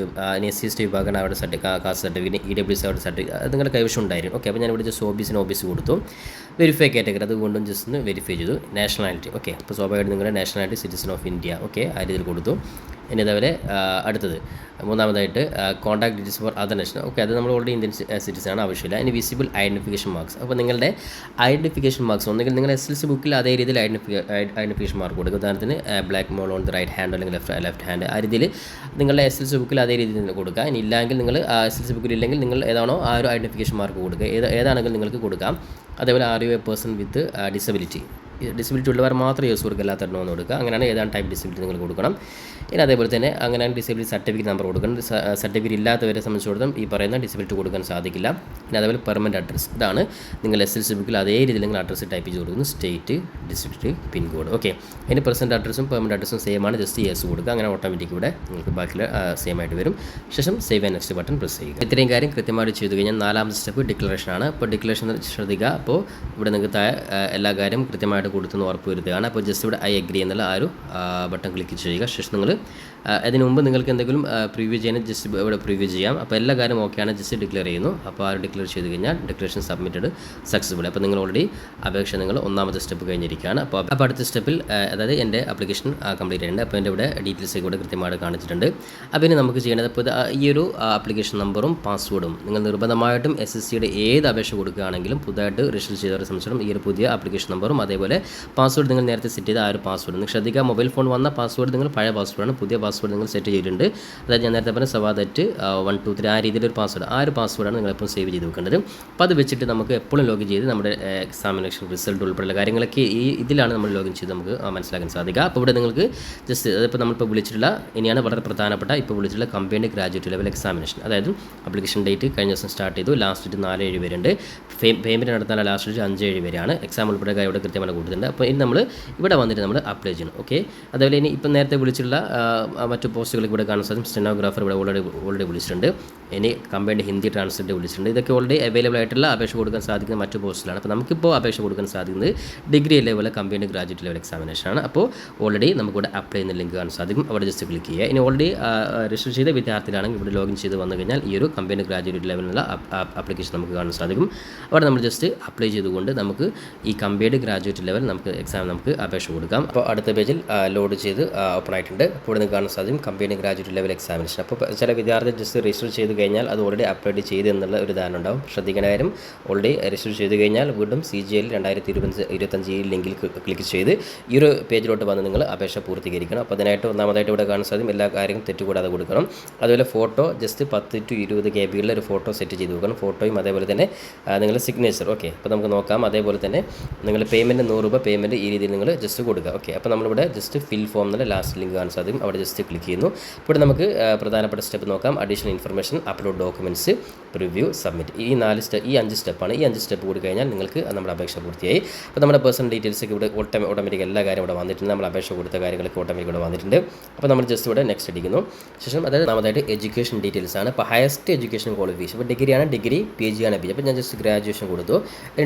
A: SC ST വിഭാഗമാണ് അവരുടെ കാസ്റ്റ് സർട്ടിഫിക്കറ്റ്, EWS അവരുടെ സർട്ടിഫിക്കറ്റ് അത് നിങ്ങളുടെ കൈവശം ഉണ്ടായിരിക്കും. ഓക്കെ, അപ്പോൾ ഞാൻ ഇവിടെ ജസ്റ്റ് OBC കൊടുത്തു. വെരിഫൈ കാറ്റഗറി അത് വീണ്ടും ജസ്റ്റ് ഒന്ന് വെരിഫൈ ചെയ്തു. നാഷണാലിറ്റി, ഓക്കെ, അപ്പോൾ സ്വാഭാവികമായിട്ട് നിങ്ങളുടെ nationality citizen of India. Okay, ആ രീതിയിൽ കൊടുത്തു. ഇനി അതേപോലെ അടുത്തത് മൂന്നാമതായിട്ട് contact details for other national. Okay, അത് നമ്മൾ ഓൾറെഡി ഇന്ത്യൻ സിറ്റിസൺ ആണ്, ആവശ്യമില്ല. ഇനി വിസിബിൾ ഐഡൻറ്റിഫിക്കേഷൻ മാർക്സ്. അപ്പോൾ നിങ്ങളുടെ ഐഡൻറ്റിഫിക്കേഷൻ മാർക്സ് ഒന്നെങ്കിൽ നിങ്ങൾ SSLC ബുക്കിൽ അതേ രീതിയിൽ ഐഡൻറ്റിഫിക്കേഷൻ മാർക്ക് കൊടുക്കുക. ഉദാഹരണത്തിന് black mole on the right hand അല്ലെങ്കിൽ ലെഫ്റ്റ് ഹാൻഡ് ആ രീതിയിൽ നിങ്ങളുടെ SSLC ബുക്കിൽ അതേ രീതിയിൽ കൊടുക്കുക. ഇനി ഇല്ലെങ്കിൽ നിങ്ങൾ SSLC ബുക്കിൽ ഇല്ലെങ്കിൽ നിങ്ങൾ ഏതാണോ ആ ഒരു ഐഡൻറ്റിഫിക്കേഷൻ മാർക്ക് കൊടുക്കുക. ഏതാണെങ്കിൽ നിങ്ങൾക്ക് കൊടുക്കാം. അതേപോലെ Are you a person with disability ഉള്ളവർ മാത്രം യൂസ് കൊടുക്കുക, അല്ലാത്തവരെന്ന് കൊടുക്കുക. അങ്ങനെയാണ് ഏതാണ് ടൈപ്പ് ഡിസബിലിറ്റി നിങ്ങൾ കൊടുക്കണം. ഇനി അതേപോലെ തന്നെ അങ്ങനെയാണ് ഡിസബിലിറ്റി സർട്ടിഫിക്കറ്റ് നമ്പർ കൊടുക്കണം. സർട്ടിഫിക്കറ്റ് ഇല്ലാത്തവരെ സംബന്ധിച്ചിടത്തോളം ഈ പറയുന്ന ഡിസബിലിറ്റി കൊടുക്കാൻ സാധിക്കില്ല. ഇനി അതേപോലെ പെർമനൻറ്റ് അഡ്രസ്, ഇതാണ് നിങ്ങൾ SSLC ബുക്കിൽ അതേ രീതിയിൽ നിങ്ങൾ അഡ്രസ്സ് ടൈപ്പ് ചെയ്ത് കൊടുക്കുന്നു. State, district, pincode. ഓക്കെ, ഇനി പ്രസൻറ്റ് അഡ്രസ്സും പെർമനൻറ്റ് അഡ്രസ്സും സെയിം ആണ്. ജസ്റ്റ് യെസ് കൊടുക്കുക. അങ്ങനെ ഓട്ടോമാറ്റിക് ഇവിടെ നിങ്ങൾക്ക് ബാക്കിൽ സെയിം ആയിട്ട് വരും. ശേഷം save and next button press ചെയ്യുക. ഇത്രയും കാര്യം കൃത്യമായിട്ട് ചെയ്തു കഴിഞ്ഞാൽ നാലാമത്തെ സ്റ്റെപ്പ് ഡിക്ലറേഷൻ ആണ്. അപ്പോൾ ഡിക്ലറേഷൻ ശ്രദ്ധിക്കുക. അപ്പോൾ ഇവിടെ നിങ്ങൾക്ക് എല്ലാ കാര്യം കൃത്യമായിട്ട് കൊടുത്തെന്ന് ഉറപ്പ് വരുത്തുകയാണ്. അപ്പോൾ ജസ്റ്റ് ഇവിടെ I agree എന്നുള്ള ആ ഒരു ബട്ടൺ ക്ലിക്ക് ചെയ്യുക. ശേഷം നിങ്ങൾ അതിന് മുമ്പ് നിങ്ങൾക്ക് എന്തെങ്കിലും പ്രിവ്യൂ ചെയ്യാൻ ജസ്റ്റ് ഇവിടെ പ്രിവ്യൂ ചെയ്യാം. അപ്പോൾ എല്ലാ കാര്യം ഓക്കെയാണ്, ജസ്റ്റ് ഡിക്ലെയർ ചെയ്യുന്നു. അപ്പോൾ ആ ഡിക്ലെയർ ചെയ്ത് കഴിഞ്ഞാൽ ഡിക്ലറേഷൻ സബ്മിറ്റഡ് സക്സസ്ഫുൾ. അപ്പോൾ നിങ്ങൾ ഓൾറെഡി അപേക്ഷ നിങ്ങൾ ഒന്നാമത്തെ സ്റ്റെപ്പ് കഴിഞ്ഞിരിക്കുകയാണ്. അപ്പോൾ അടുത്ത സ്റ്റെപ്പിൽ അതായത് എൻ്റെ ആപ്ലിക്കേഷൻ കംപ്ലീറ്റ് ചെയ്യുന്നുണ്ട്. അപ്പോൾ എൻ്റെ ഇവിടെ ഡീറ്റെയിൽസ് കൂടെ കൃത്യമായിട്ട് കാണിച്ചിട്ടുണ്ട്. അപ്പോൾ ഇനി നമുക്ക് ചെയ്യേണ്ടത് ഇപ്പോൾ ഈ ഒരു ആപ്ലിക്കേഷൻ നമ്പറും പാസ്വേഡും നിങ്ങൾ നിർബന്ധമായിട്ടും SSCയുടെ ഏത് അപേക്ഷ കൊടുക്കുകയാണെങ്കിലും പുതുതായിട്ട് രജിസ്റ്റർ ചെയ്തവരെ സംബന്ധിച്ചിടത്തോളം ഈ ഒരു പുതിയ ആപ്ലിക്കേഷൻ നമ്പറും അതേപോലെ പാസ്വേഡ് നിങ്ങൾ നേരത്തെ സെറ്റ് ചെയ്ത ആ ഒരു പാസ്വേഡ് നിങ്ങൾ ശ്രദ്ധിക്കുക. മൊബൈൽ ഫോൺ വന്ന പാസ്വേഡ് നിങ്ങൾ പഴയ പാസ്വേഡാണ്, പുതിയ പാസ്വേഡ് നിങ്ങൾ സെറ്റ് ചെയ്തിട്ടുണ്ട്. അതായത് ഞാൻ നേരത്തെ പറഞ്ഞ സവാദ് @1 2 3 ആ രീതിയിലൊരു പാസ്വേഡ്, ആ ഒരു പാസ്വേഡാണ് നിങ്ങളെപ്പോഴും സേവ് ചെയ്ത് വെക്കേണ്ടത്. അപ്പോൾ അത് വെച്ചിട്ട് നമുക്ക് എപ്പോഴും ലോഗിൻ ചെയ്ത് നമ്മുടെ എക്സാമിനേഷൻ റിസൾട്ട് ഉൾപ്പെടെയുള്ള കാര്യങ്ങളൊക്കെ ഇതിലാണ് നമ്മൾ ലോഗിൻ ചെയ്ത് നമുക്ക് മനസ്സിലാക്കാൻ സാധിക്കുക. അപ്പോൾ ഇവിടെ നിങ്ങൾക്ക് ജസ്റ്റ് അതിപ്പോൾ നമ്മളിപ്പോൾ വിളിച്ചിട്ടുള്ള ഇനിയാണ് വളരെ പ്രധാനപ്പെട്ട ഇപ്പോൾ വിളിച്ചിട്ടുള്ള കമ്പൈൻഡ് ഗ്രാജുവേറ്റ് ലെവൽ എക്സാമിനേഷൻ. അതായത് ആപ്ലിക്കേഷൻ ഡേറ്റ് കഴിഞ്ഞ ദിവസം സ്റ്റാർട്ട് ചെയ്തു, ലാസ്റ്റ് ഡേറ്റ് 4/7 വരെ ഉണ്ട്. പേയ്മെൻറ്റ് നടത്താൻ ലാസ്റ്റ് ഡേറ്റ് 5/7 വരെയാണ്. എക്സാം ഉൾപ്പെടെ ഇവിടെ കൃത്യമായി കൊടുത്തിട്ടുണ്ട്. അപ്പോൾ ഇനി നമ്മൾ ഇവിടെ വന്നിട്ട് നമ്മൾ അപ്ലൈ ചെയ്യണം. ഓക്കെ, അതേപോലെ ഇനി ഇപ്പം നേരത്തെ വിളിച്ചിട്ടുള്ള മറ്റു പോസ്റ്റുകൾ ഇവിടെ കാണാൻ സാധിക്കും. സ്റ്റെനോഗ്രാഫർ ഇവിടെ ഓൾറെഡി വിളിച്ചിട്ടുണ്ട്. ഇനി കമ്പൈൻഡ് ഹിന്ദി ട്രാൻസ്ലേറ്റ് വിളിച്ചിട്ടുണ്ട്. ഇതൊക്കെ ഓൾറെഡി അവൈലബിൾ ആയിട്ടുള്ള അപേക്ഷ കൊടുക്കാൻ സാധിക്കുന്ന മറ്റു പോസ്റ്റിലാണ്. അപ്പോൾ നമുക്കിപ്പോൾ അപേക്ഷ കൊടുക്കാൻ സാധിക്കുന്നത് degree level combined graduate level എക്സാമിനേഷനാണ്. അപ്പോൾ ഓൾറെഡി നമുക്കിവിടെ അപ്ലൈ ചെയ്യുന്ന ലിങ്ക് കാണാൻ സാധിക്കും. അവിടെ ജസ്റ്റ് ക്ലിക്ക് ചെയ്യുക. ഇനി ഓൾറെഡി രജിസ്റ്റർ ചെയ്ത വിദ്യാർത്ഥികളാണെങ്കിൽ ഇവിടെ ലോഗിൻ ചെയ്ത് വന്നു കഴിഞ്ഞാൽ ഈ ഒരു കമ്പൈൻഡ് ഗ്രാജുവേറ്റ് ലെവലിലുള്ള ആപ്ലിക്കേഷൻ നമുക്ക് കാണാൻ സാധിക്കും. അവിടെ നമ്മൾ ജസ്റ്റ് അപ്ലൈ ചെയ്തുകൊണ്ട് നമുക്ക് ഈ കമ്പൈൻഡ് ഗ്രാജുവേറ്റ് ലെവൽ നമുക്ക് എക്സാം നമുക്ക് അപേക്ഷ കൊടുക്കാം. അപ്പോൾ അടുത്ത പേജിൽ ലോഡ് ചെയ്ത് ഓപ്പൺ ആയിട്ടുണ്ട്. അപ്പോൾ ഇവിടെ നിങ്ങൾക്ക് കാണാൻ സാധിക്കും കമ്പൈൻഡ് ഗ്രാജുവേറ്റ് ലെവൽ എക്സാമിനേഷൻ. അപ്പോൾ ചില വിദ്യാർത്ഥി ജസ്റ്റ് രജിസ്റ്റർ ചെയ്ത് കഴിഞ്ഞാൽ അത് ഓൾറെഡി അപ്ലോഡ് ചെയ്ത് എന്നുള്ള ഒരു ധാരണ ഉണ്ടാവും. ശ്രദ്ധിക്കേണ്ട കാര്യം ഓൾറെഡി രജിസ്റ്റർ ചെയ്ത് കഴിഞ്ഞാൽ വീണ്ടും CGL 2025 ഈ ലിങ്കിൽ ക്ലിക്ക് ചെയ്ത് ഈ ഒരു പേജിലോട്ട് വന്ന് നിങ്ങൾ അപേക്ഷ പൂർത്തീകരിക്കണം. അപ്പോൾ അതിനായിട്ട് ഒന്നാമതായിട്ട് ഇവിടെ കാണാൻ സാധിക്കും എല്ലാ കാര്യങ്ങളും തെറ്റുകൂടാതെ കൊടുക്കണം. അതുപോലെ ഫോട്ടോ ജസ്റ്റ് 10 to 20 KB ഒരു ഫോട്ടോ സെറ്റ് ചെയ്ത് വെക്കണം. ഫോട്ടോയും അതേപോലെ തന്നെ നിങ്ങളുടെ സിഗ്നേച്ചർ. ഓക്കെ, അപ്പോൾ നമുക്ക് നോക്കാം. അതേപോലെ തന്നെ നിങ്ങൾ പേയ്മെൻറ്റ് 100 രൂപ പേയ്മെൻറ്റ് ഈ രീതിയിൽ നിങ്ങൾ ജസ്റ്റ് കൊടുക്കുക. ഓക്കെ, അപ്പോൾ നമ്മളിവിടെ ജസ്റ്റ് ഫിൽ ഫോം എന്നുള്ള ലാസ്റ്റ് ലിങ്ക് കാണാൻ സാധിക്കും. അവിടെ ജസ്റ്റ് ക്ലിക്ക് ചെയ്യുന്നു. ഇവിടെ നമുക്ക് പ്രധാനപ്പെട്ട സ്റ്റെപ്പ് നോക്കാം. Additional information, upload documents, preview, submit. ഈ 5 സ്റ്റെപ്പാണ്. ഈ 5 സ്റ്റെപ്പ് കൂടി കഴിഞ്ഞാൽ നിങ്ങൾക്ക് നമ്മുടെ അപേക്ഷ പൂർത്തിയായി. അപ്പോൾ നമ്മുടെ പേഴ്സണൽ ഡീറ്റെയിൽസ് ഒക്കെ ഇവിടെ ഓട്ടോമാറ്റിക് എല്ലാ കാര്യം ഇവിടെ വന്നിട്ടുണ്ട്. നമ്മൾ അപേക്ഷ കൊടുത്ത കാര്യങ്ങളൊക്കെ ഓട്ടോമാറ്റിക് ഇവിടെ വന്നിട്ടുണ്ട്. അപ്പോൾ നമ്മൾ ജസ്റ്റ് ഇവിടെ നെക്സ്റ്റ് അടിക്കുന്നു. ശേഷം അതായത് നാമതായിട്ട് എഡ്യൂക്കേഷൻ ഡീറ്റെയിൽസ് ആണ്. അപ്പോൾ ഹയസ്റ്റ് എഡ്യൂക്കേഷൻ ക്വാളിഫിക്കേഷൻ. ഇപ്പോൾ ഡിഗ്രിയാണ്, ഡിഗ്രി, PG ആണ്, PG. അപ്പോൾ ഞാൻ ജസ്റ്റ് ഗ്രാജുവേഷൻ കൊടുത്തു.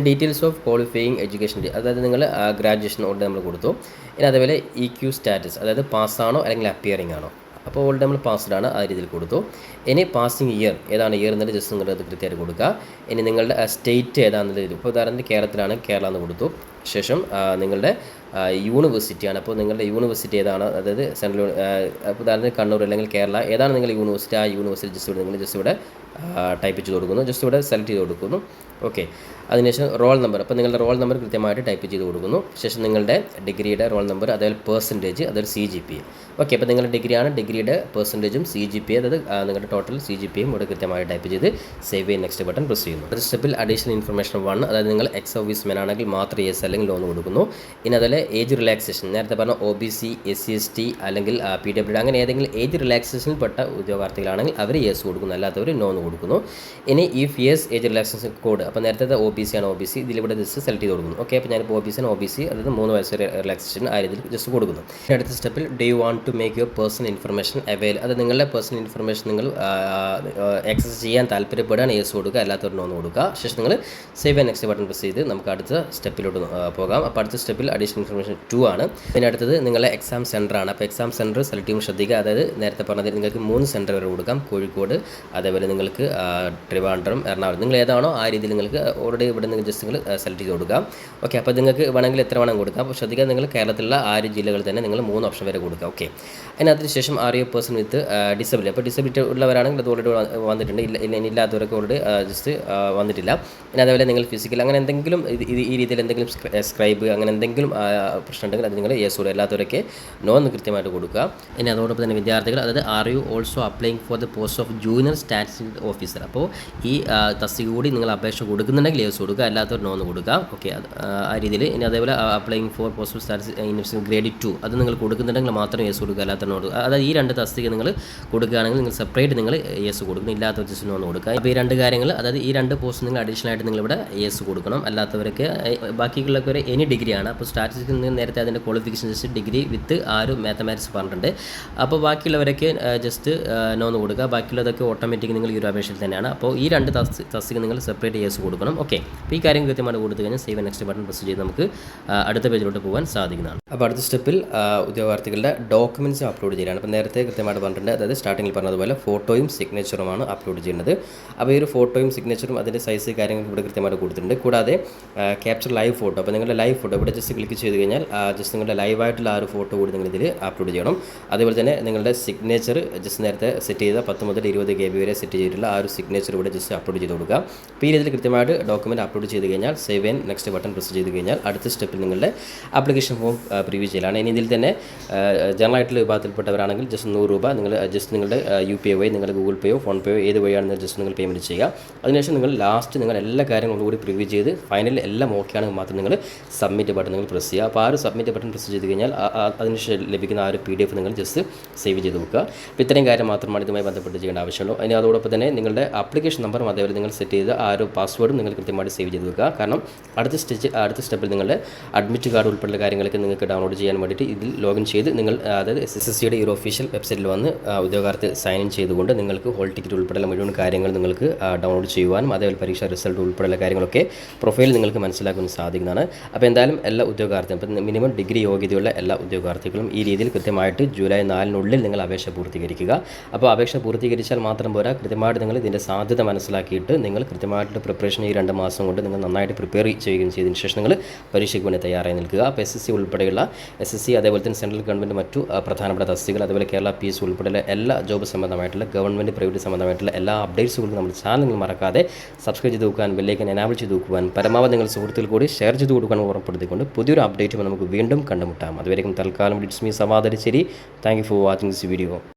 A: ഡീറ്റെയിൽസ് ഓഫ് ക്വാളിഫയിങ് എഡ്യൂക്കേഷൻ, അതായത് നിങ്ങൾ ഗ്രാജുവേഷൻ ഓൾറെഡി നമ്മൾ കൊടുത്തു. ഇനി അതേപോലെ EQ സ്റ്റാറ്റസ്, അതായത് പാസ്സാണോ അല്ലെങ്കിൽ അപ്പിയറിംഗ് ആണോ. അപ്പോൾ ഓൾറെഡി നമ്മൾ പാസ്ഡ് ആണ്, ആ രീതിയിൽ കൊടുത്തു. ഇനി പാസിംഗ് ഇയർ ഏതാണ് ഇയർ എന്നുള്ളത് ജസ്റ്റ് നിങ്ങളത് കൃത്യമായിട്ട് കൊടുക്കുക. ഇനി നിങ്ങളുടെ സ്റ്റേറ്റ് ഏതാണെന്നുള്ളത്, ഇപ്പോൾ ഉദാഹരണത്തിന് കേരളത്തിലാണ്, കേരള എന്ന് കൊടുത്തു. ശേഷം നിങ്ങളുടെ യൂണിവേഴ്സിറ്റിയാണ്. അപ്പോൾ നിങ്ങളുടെ യൂണിവേഴ്സിറ്റി ഏതാണ്, അതായത് സെൻട്രൽ ഉദാഹരണത്തിന് കണ്ണൂർ അല്ലെങ്കിൽ കേരള ഏതാണ് നിങ്ങളുടെ യൂണിവേഴ്സിറ്റി, ആ യൂണിവേഴ്സിറ്റി ജസ്റ്റ് ഇവിടെ നിങ്ങൾ ജസ്റ്റ് ഇവിടെ ടൈപ്പ് ചെയ്ത് കൊടുക്കുന്നു. ജസ്റ്റ് ഇവിടെ സെലക്ട് ചെയ്ത് കൊടുക്കുന്നു. ഓക്കെ, അതിനുശേഷം റോൾ നമ്പർ, അപ്പോൾ നിങ്ങളുടെ റോൾ നമ്പർ കൃത്യമായിട്ട് ടൈപ്പ് ചെയ്ത് കൊടുക്കുന്നു. ശേഷം നിങ്ങളുടെ ഡിഗ്രിയുടെ റോൾ നമ്പർ, അതേപോലെ പെർസെൻറ്റേജ്, അതൊരു CGPA. ഓക്കെ, അപ്പോൾ നിങ്ങളുടെ ഡിഗ്രിയാണ്, ഡിഗ്രിയുടെ പെർസെൻറ്റേജും CGPA, അതായത് നിങ്ങളുടെ ടോട്ടൽ CGPAയും ഇവിടെ കൃത്യമായി ടൈപ്പ് ചെയ്ത് സേവ് ചെയ്ത് നെക്സ്റ്റ് ബട്ടൺ പ്രസ് ചെയ്യുന്നു. അടുത്ത സ്റ്റെപ്പിൽ അഡീഷണൽ ഇൻഫർമേഷൻ 1, അതായത് നിങ്ങൾ എക്സ് സർവീസ് മാൻ ആണെങ്കിൽ മാത്രം yes അല്ലെങ്കിൽ ലോൺ കൊടുക്കുന്നു. ഇനി അതുപോലെ ഏജ് റിലാക്സേഷൻ, നേരത്തെ പറഞ്ഞ OBC, SC, ST അല്ലെങ്കിൽ PWD അങ്ങനെ ഏതെങ്കിലും ഏജ് റിലാക്സേഷനിൽ പെട്ട ഉദ്യോഗാർത്ഥികളാണെങ്കിൽ അവർ yes കൊടുക്കുന്നു, അല്ലാത്തവർ നോ കൊടുക്കുന്നു. ഇനി if yes age relaxation code, അപ്പോൾ നേരത്തെ OBC ആണ്, OBC ഇതിലിവിടെ ജസ്റ്റ് സെലക്ട് ചെയ്ത് കൊടുക്കുന്നു. ഓക്കെ, അപ്പോൾ ഞാനിപ്പോൾ OBC ആണ്, OBC അതായത് 3 വയസ്സ് റിലാക്സേഷൻ ആ രീതിയിൽ ജസ്റ്റ് കൊടുക്കുന്നു. അടുത്ത സ്റ്റെപ്പിൽ do you want to make your personal information avail, അത് നിങ്ങളുടെ പേഴ്സണൽ ഇൻഫർമേഷൻ നിങ്ങൾ ആക്സസ് ചെയ്യാൻ താല്പര്യപ്പെടുകയാണ് yes കൊടുക്കുക, അല്ലാത്തവർ നോ കൊടുക്കുക. ശേഷം നിങ്ങൾ save and next button press ചെയ്ത് നമുക്ക് അടുത്ത സ്റ്റെപ്പിലോട്ട് പോകാം. അപ്പോൾ അടുത്ത സ്റ്റെപ്പിൽ അഡീഷണൽ ഇൻഫർമേഷൻ 2 ആണ്. പിന്നെ അടുത്തത് നിങ്ങളുടെ എക്സാം സെൻറ്റർ ആണ്. അപ്പോൾ എക്സാം സെൻറ്റർ സെലക്ട് ചെയ്യുമ്പോൾ ശ്രദ്ധിക്കുക, അതായത് നേരത്തെ പറഞ്ഞത് നിങ്ങൾക്ക് 3 സെൻറ്റർ വരെ കൊടുക്കാം. കോഴിക്കോട്, അതേപോലെ നിങ്ങൾക്ക് ട്രിവാൻഡ്രം, എറണാകുളം, നിങ്ങൾ ഏതാണോ ആ രീതിയിൽ നിങ്ങൾക്ക് ഓൾറെഡി ഇവിടെ നിങ്ങൾ ജസ്റ്റ് നിങ്ങൾ സെലക്ട് ചെയ്ത് കൊടുക്കുക. ഓക്കെ, അപ്പോൾ നിങ്ങൾക്ക് വേണമെങ്കിൽ എത്ര വേണം കൊടുക്കാം. അപ്പോൾ ശ്രദ്ധിക്കുക, നിങ്ങൾ കേരളത്തിലുള്ള 6 ജില്ലകൾ തന്നെ നിങ്ങൾ 3 ഓപ്ഷൻ വരെ കൊടുക്കുക. ഓക്കെ, അതിനകത്തിന് ശേഷം are you person with disability, അപ്പോൾ ഡിസബിലിറ്റി ഉള്ളവരാണെങ്കിൽ അത് ഓൾറെഡി വന്നിട്ടുണ്ട്, ഇല്ലാത്തവരൊക്കെ ഓൾറെഡി ജസ്റ്റ് വന്നിട്ടില്ല. പിന്നെ അതേപോലെ നിങ്ങൾ ഫിസിക്കൽ അങ്ങനെ എന്തെങ്കിലും ഈ രീതിയിൽ എന്തെങ്കിലും സ്ക്രൈബ് അങ്ങനെ എന്തെങ്കിലും പ്രശ്നം ഉണ്ടെങ്കിൽ അത് നിങ്ങൾ yes കൊടുക്കുക, അല്ലാത്തവരൊക്കെ നോ എന്ന് കൃത്യമായിട്ട് കൊടുക്കുക. ഇനി അതോടൊപ്പം തന്നെ വിദ്യാർത്ഥികൾ, അതായത് are you also applying for the post of junior statistical officer, അപ്പോൾ ഈ തസ്തിക കൂടി നിങ്ങൾ അപേക്ഷ കൊടുക്കുന്നുണ്ടെങ്കിൽ yes കൊടുക്കുക, അല്ലാത്തവർ നോ എന്ന് കൊടുക്കുക. ഓക്കെ, ആ രീതിയിൽ. ഇനി അതേപോലെ applying four post of statistics grade 2 അത് നിങ്ങൾ കൊടുക്കുന്നുണ്ടെങ്കിൽ മാത്രം yes കൊടുക്കുക, അല്ലാത്തവർ നോ കൊടുക്കുക. അതായത് ഈ 2 തസ്തിക നിങ്ങൾ കൊടുക്കുകയാണെങ്കിൽ നിങ്ങൾ സെപ്പറേറ്റ് നിങ്ങൾ yes കൊടുക്കുന്നു, ഇല്ലാത്തവർ ജസ്റ്റ് നോ എന്ന് കൊടുക്കുക. അപ്പോൾ ഈ 2 കാര്യങ്ങൾ, അതായത് ഈ 2 പോസ്റ്റ് നിങ്ങൾ അഡീഷണൽ ആയിട്ട് നിങ്ങളിവിടെ yes കൊടുക്കണം, അല്ലാത്തവരൊക്കെ ബാക്കിയുള്ളവർക്ക് ഒരു എനി ഡിഗ്രിയാണ്. അപ്പോൾ സ്റ്റാറ്റിസ്റ്റിക്സിൽ നിന്ന് നേരത്തെ അതിൻ്റെ qualification just degree with mathematics പറഞ്ഞിട്ടുണ്ട്. അപ്പോൾ ബാക്കിയുള്ളവരൊക്കെ ജസ്റ്റ് നോ എന്ന് കൊടുക്കുക, ബാക്കിയുള്ളതൊക്കെ ഓട്ടോമാറ്റിക് നിങ്ങൾ ഈ ഒരു അപേക്ഷയിൽ തന്നെയാണ്. അപ്പോൾ ഈ 2 തസ്തിക നിങ്ങൾ സെപ്പറേറ്റ് yes കൊടുക്കണം. ഓക്കെ, അപ്പോൾ ഈ കാര്യം കൃത്യമായിട്ട് കൊടുത്തു കഴിഞ്ഞാൽ സേവ് നെക്സ്റ്റ് ബട്ടൺ പ്രസ് ചെയ്ത് നമുക്ക് അടുത്ത പേജിലോട്ട് പോകാൻ സാധിക്കുന്നതാണ്. അപ്പോൾ അടുത്ത സ്റ്റെപ്പിൽ ഉദ്യോഗാർത്ഥികളുടെ ഡോക്യുമെൻറ്റ്സ് അപ്ലോഡ് ചെയ്യലാണ്. അപ്പോൾ നേരത്തെ കൃത്യമായിട്ട് പറഞ്ഞിട്ടുണ്ട്, അതായത് സ്റ്റാർട്ടിങ്ങിൽ പറഞ്ഞതുപോലെ ഫോട്ടോയും സിഗ്നേച്ചറുമാണ് അപ്ലോഡ് ചെയ്യുന്നത്. അപ്പോൾ ഈ ഒരു ഫോട്ടോയും സിഗ്നേച്ചറും അതിൻ്റെ സൈസ് കാര്യങ്ങൾ ഇവിടെ കൃത്യമായിട്ട് കൊടുത്തിട്ടുണ്ട്. കൂടാതെ ക്യാപ്ചർ ലൈവ് ഫോട്ടോ, അപ്പോൾ നിങ്ങളുടെ ലൈവ് ഫോട്ടോ ഇവിടെ ജസ്റ്റ് ക്ലിക്ക് ചെയ്ത് കഴിഞ്ഞാൽ ജസ്റ്റ് നിങ്ങളുടെ ലൈവായിട്ടുള്ള ആ ഒരു ഫോട്ടോ കൂടി നിങ്ങൾ ഇതിൽ അപ്ലോഡ് ചെയ്യണം. അതേപോലെ തന്നെ നിങ്ങളുടെ സിഗ്നേച്ചർ ജസ്റ്റ് നേരത്തെ സെറ്റ് ചെയ്ത 10 മുതൽ 20 KB വരെ സെറ്റ് ചെയ്തിട്ടുള്ള ആ ഒരു സിഗ്നേച്ചർ ഇവിടെ ജസ്റ്റ് അപ്ലോഡ് ചെയ്ത് കൊടുക്കുക. അപ്പോൾ ഈ രീതിയിൽ കൃത്യമായിട്ട് ഡോക്യുമെൻറ്റ് അപ്ലോഡ് ചെയ്ത് കഴിഞ്ഞാൽ save and next button press ചെയ്ത് കഴിഞ്ഞാൽ അടുത്ത സ്റ്റെപ്പിൽ നിങ്ങളുടെ ആപ്ലിക്കേഷൻ ഫോം പ്രിവ്യൂ ചെയ്യലാണ്. ഇനി ഇതിൽ തന്നെ ജനറൽ ആയിട്ടുള്ള വിഭാഗത്തിൽപ്പെട്ടവരാണെങ്കിൽ ജസ്റ്റ് 100 രൂപ നിങ്ങൾ ജസ്റ്റ് നിങ്ങളുടെ UPI വഴി നിങ്ങളുടെ ഗൂഗിൾ പേയോ ഫോൺ പേയോ ഏത് വഴിയാണെന്ന് ജസ്റ്റ് നിങ്ങൾ പേയ്മെൻറ്റ് ചെയ്യുക. അതിനുശേഷം നിങ്ങൾ ലാസ്റ്റ് നിങ്ങൾ എല്ലാ കാര്യങ്ങളും കൂടി പ്രിവ്യൂ ചെയ്ത് ഫൈനൽ എല്ലാം ഓക്കെ ആണെങ്കിൽ മാത്രം നിങ്ങൾ സബ്മിറ്റ് ബട്ടൺ നിങ്ങൾ പ്രസ് ചെയ്യുക. അപ്പോൾ ആ ഒരു സബ്മിറ്റ് ബട്ടൺ പ്രസ് ചെയ്ത് കഴിഞ്ഞാൽ അതിനുശേഷം ലഭിക്കുന്ന ആ ഒരു PDF നിങ്ങൾ ജസ്റ്റ് സേവ് ചെയ്ത് വെക്കുക. അപ്പോൾ ഇത്രയും കാര്യം മാത്രമാണ് ഇതുമായി ബന്ധപ്പെട്ട് ചെയ്യേണ്ട ആവശ്യമുള്ളൂ. അതിന് അതോടൊപ്പം തന്നെ നിങ്ങളുടെ ആപ്ലിക്കേഷൻ നമ്പറും അതേപോലെ നിങ്ങൾ സെറ്റ് ചെയ്ത ആ ഒരു പാസ്വേഡും നിങ്ങൾ കൃത്യമായിട്ട് സേവ് ചെയ്ത് വെക്കുക. കാരണം അടുത്ത സ്റ്റെപ്പിൽ നിങ്ങളുടെ അഡ്മിറ്റ് കാർഡ് ഉൾപ്പെടെയുള്ള കാര്യങ്ങളൊക്കെ നിങ്ങൾക്ക് ഡൗൺലോഡ് ചെയ്യാൻ വേണ്ടിയിട്ട് ഇതിൽ ലോഗിൻ ചെയ്ത് നിങ്ങൾ അതായത് SSCയുടെ ഈ ഒരു ഒഫീഷ്യൽ വെബ്സൈറ്റിൽ വന്ന് ഉദ്യോഗാർത്ഥി സൈൻ ഇൻ ചെയ്തുകൊണ്ട് നിങ്ങൾക്ക് ഹോൾ ടിക്കറ്റ് ഉൾപ്പെടെയുള്ള മുഴുവൻ കാര്യങ്ങൾ നിങ്ങൾക്ക് ഡൗൺലോഡ് ചെയ്യുവാനും അതേപോലെ പരീക്ഷാ റിസൾട്ട് ഉൾപ്പെടെയുള്ള കാര്യങ്ങളൊക്കെ പ്രൊഫൈൽ നിങ്ങൾക്ക് മനസ്സിലാക്കാൻ സാധിക്കുന്നതാണ്. അപ്പോൾ എന്തായാലും എല്ലാ ഉദ്യോഗാർത്ഥികളും ഇപ്പം മിനിമം ഡിഗ്രി യോഗ്യതയുള്ള എല്ലാ ഉദ്യോഗാർത്ഥികളും ഈ രീതിയിൽ കൃത്യമായിട്ട് ജൂലൈ 4-നുള്ളിൽ നിങ്ങൾ അപേക്ഷ പൂർത്തീകരിക്കുക. അപ്പോൾ അപേക്ഷ പൂർത്തീകരിച്ചാൽ മാത്രം പോരാ, കൃത്യമായിട്ട് നിങ്ങൾ ഇതിൻ്റെ സാധ്യത മനസ്സിലാക്കിയിട്ട് നിങ്ങൾ കൃത്യമായിട്ട് പ്രിപ്പറേഷൻ ഈ 2 മാസം കൊണ്ട് നിങ്ങൾ നന്നായിട്ട് പ്രിപ്പയർ ചെയ്യുകയും ചെയ്തതിന് ശേഷം നിങ്ങൾ പരീക്ഷയ്ക്ക് വേണ്ടി തയ്യാറായി നിൽക്കുക. അപ്പോൾ SSC ഉൾപ്പെടെയുള്ള SSC അതേപോലെ തന്നെ സെൻട്രൽ ഗവൺമെൻറ് മറ്റു പ്രധാനപ്പെട്ട തസ്തികൾ അതുപോലെ കേരള PSC ഉൾപ്പെടെയുള്ള എല്ലാ ജോബ് സംബന്ധമായിട്ടുള്ള ഗവൺമെൻറ് പ്രൈവറ്റ് സംബന്ധമായിട്ടുള്ള എല്ലാ അപ്ഡേറ്റ്സുകളും നമ്മുടെ ചാനൽ നിങ്ങൾ മറക്കാതെ സബ്സ്ക്രൈബ് ചെയ്ത് നോക്കാൻ, ബെല്ലൈക്കൻ എനാബിൾ ചെയ്ത് നോക്കുവാൻ, പരമാവധി നിങ്ങൾ സുഹൃത്തുക്കൾ കൂടി ഷെയർ ചെയ്ത് കൊടുക്കാൻ ഉറപ്പെടുത്തിക്കൊണ്ട് പുതിയൊരു അപ്ഡേറ്റും നമുക്ക് വീണ്ടും കണ്ടുമുട്ടാം. അതുവരെയും തൽക്കാലം ഇറ്റ്സ് മീ സവാദരിച്ചേരി. Thank you for watching this video.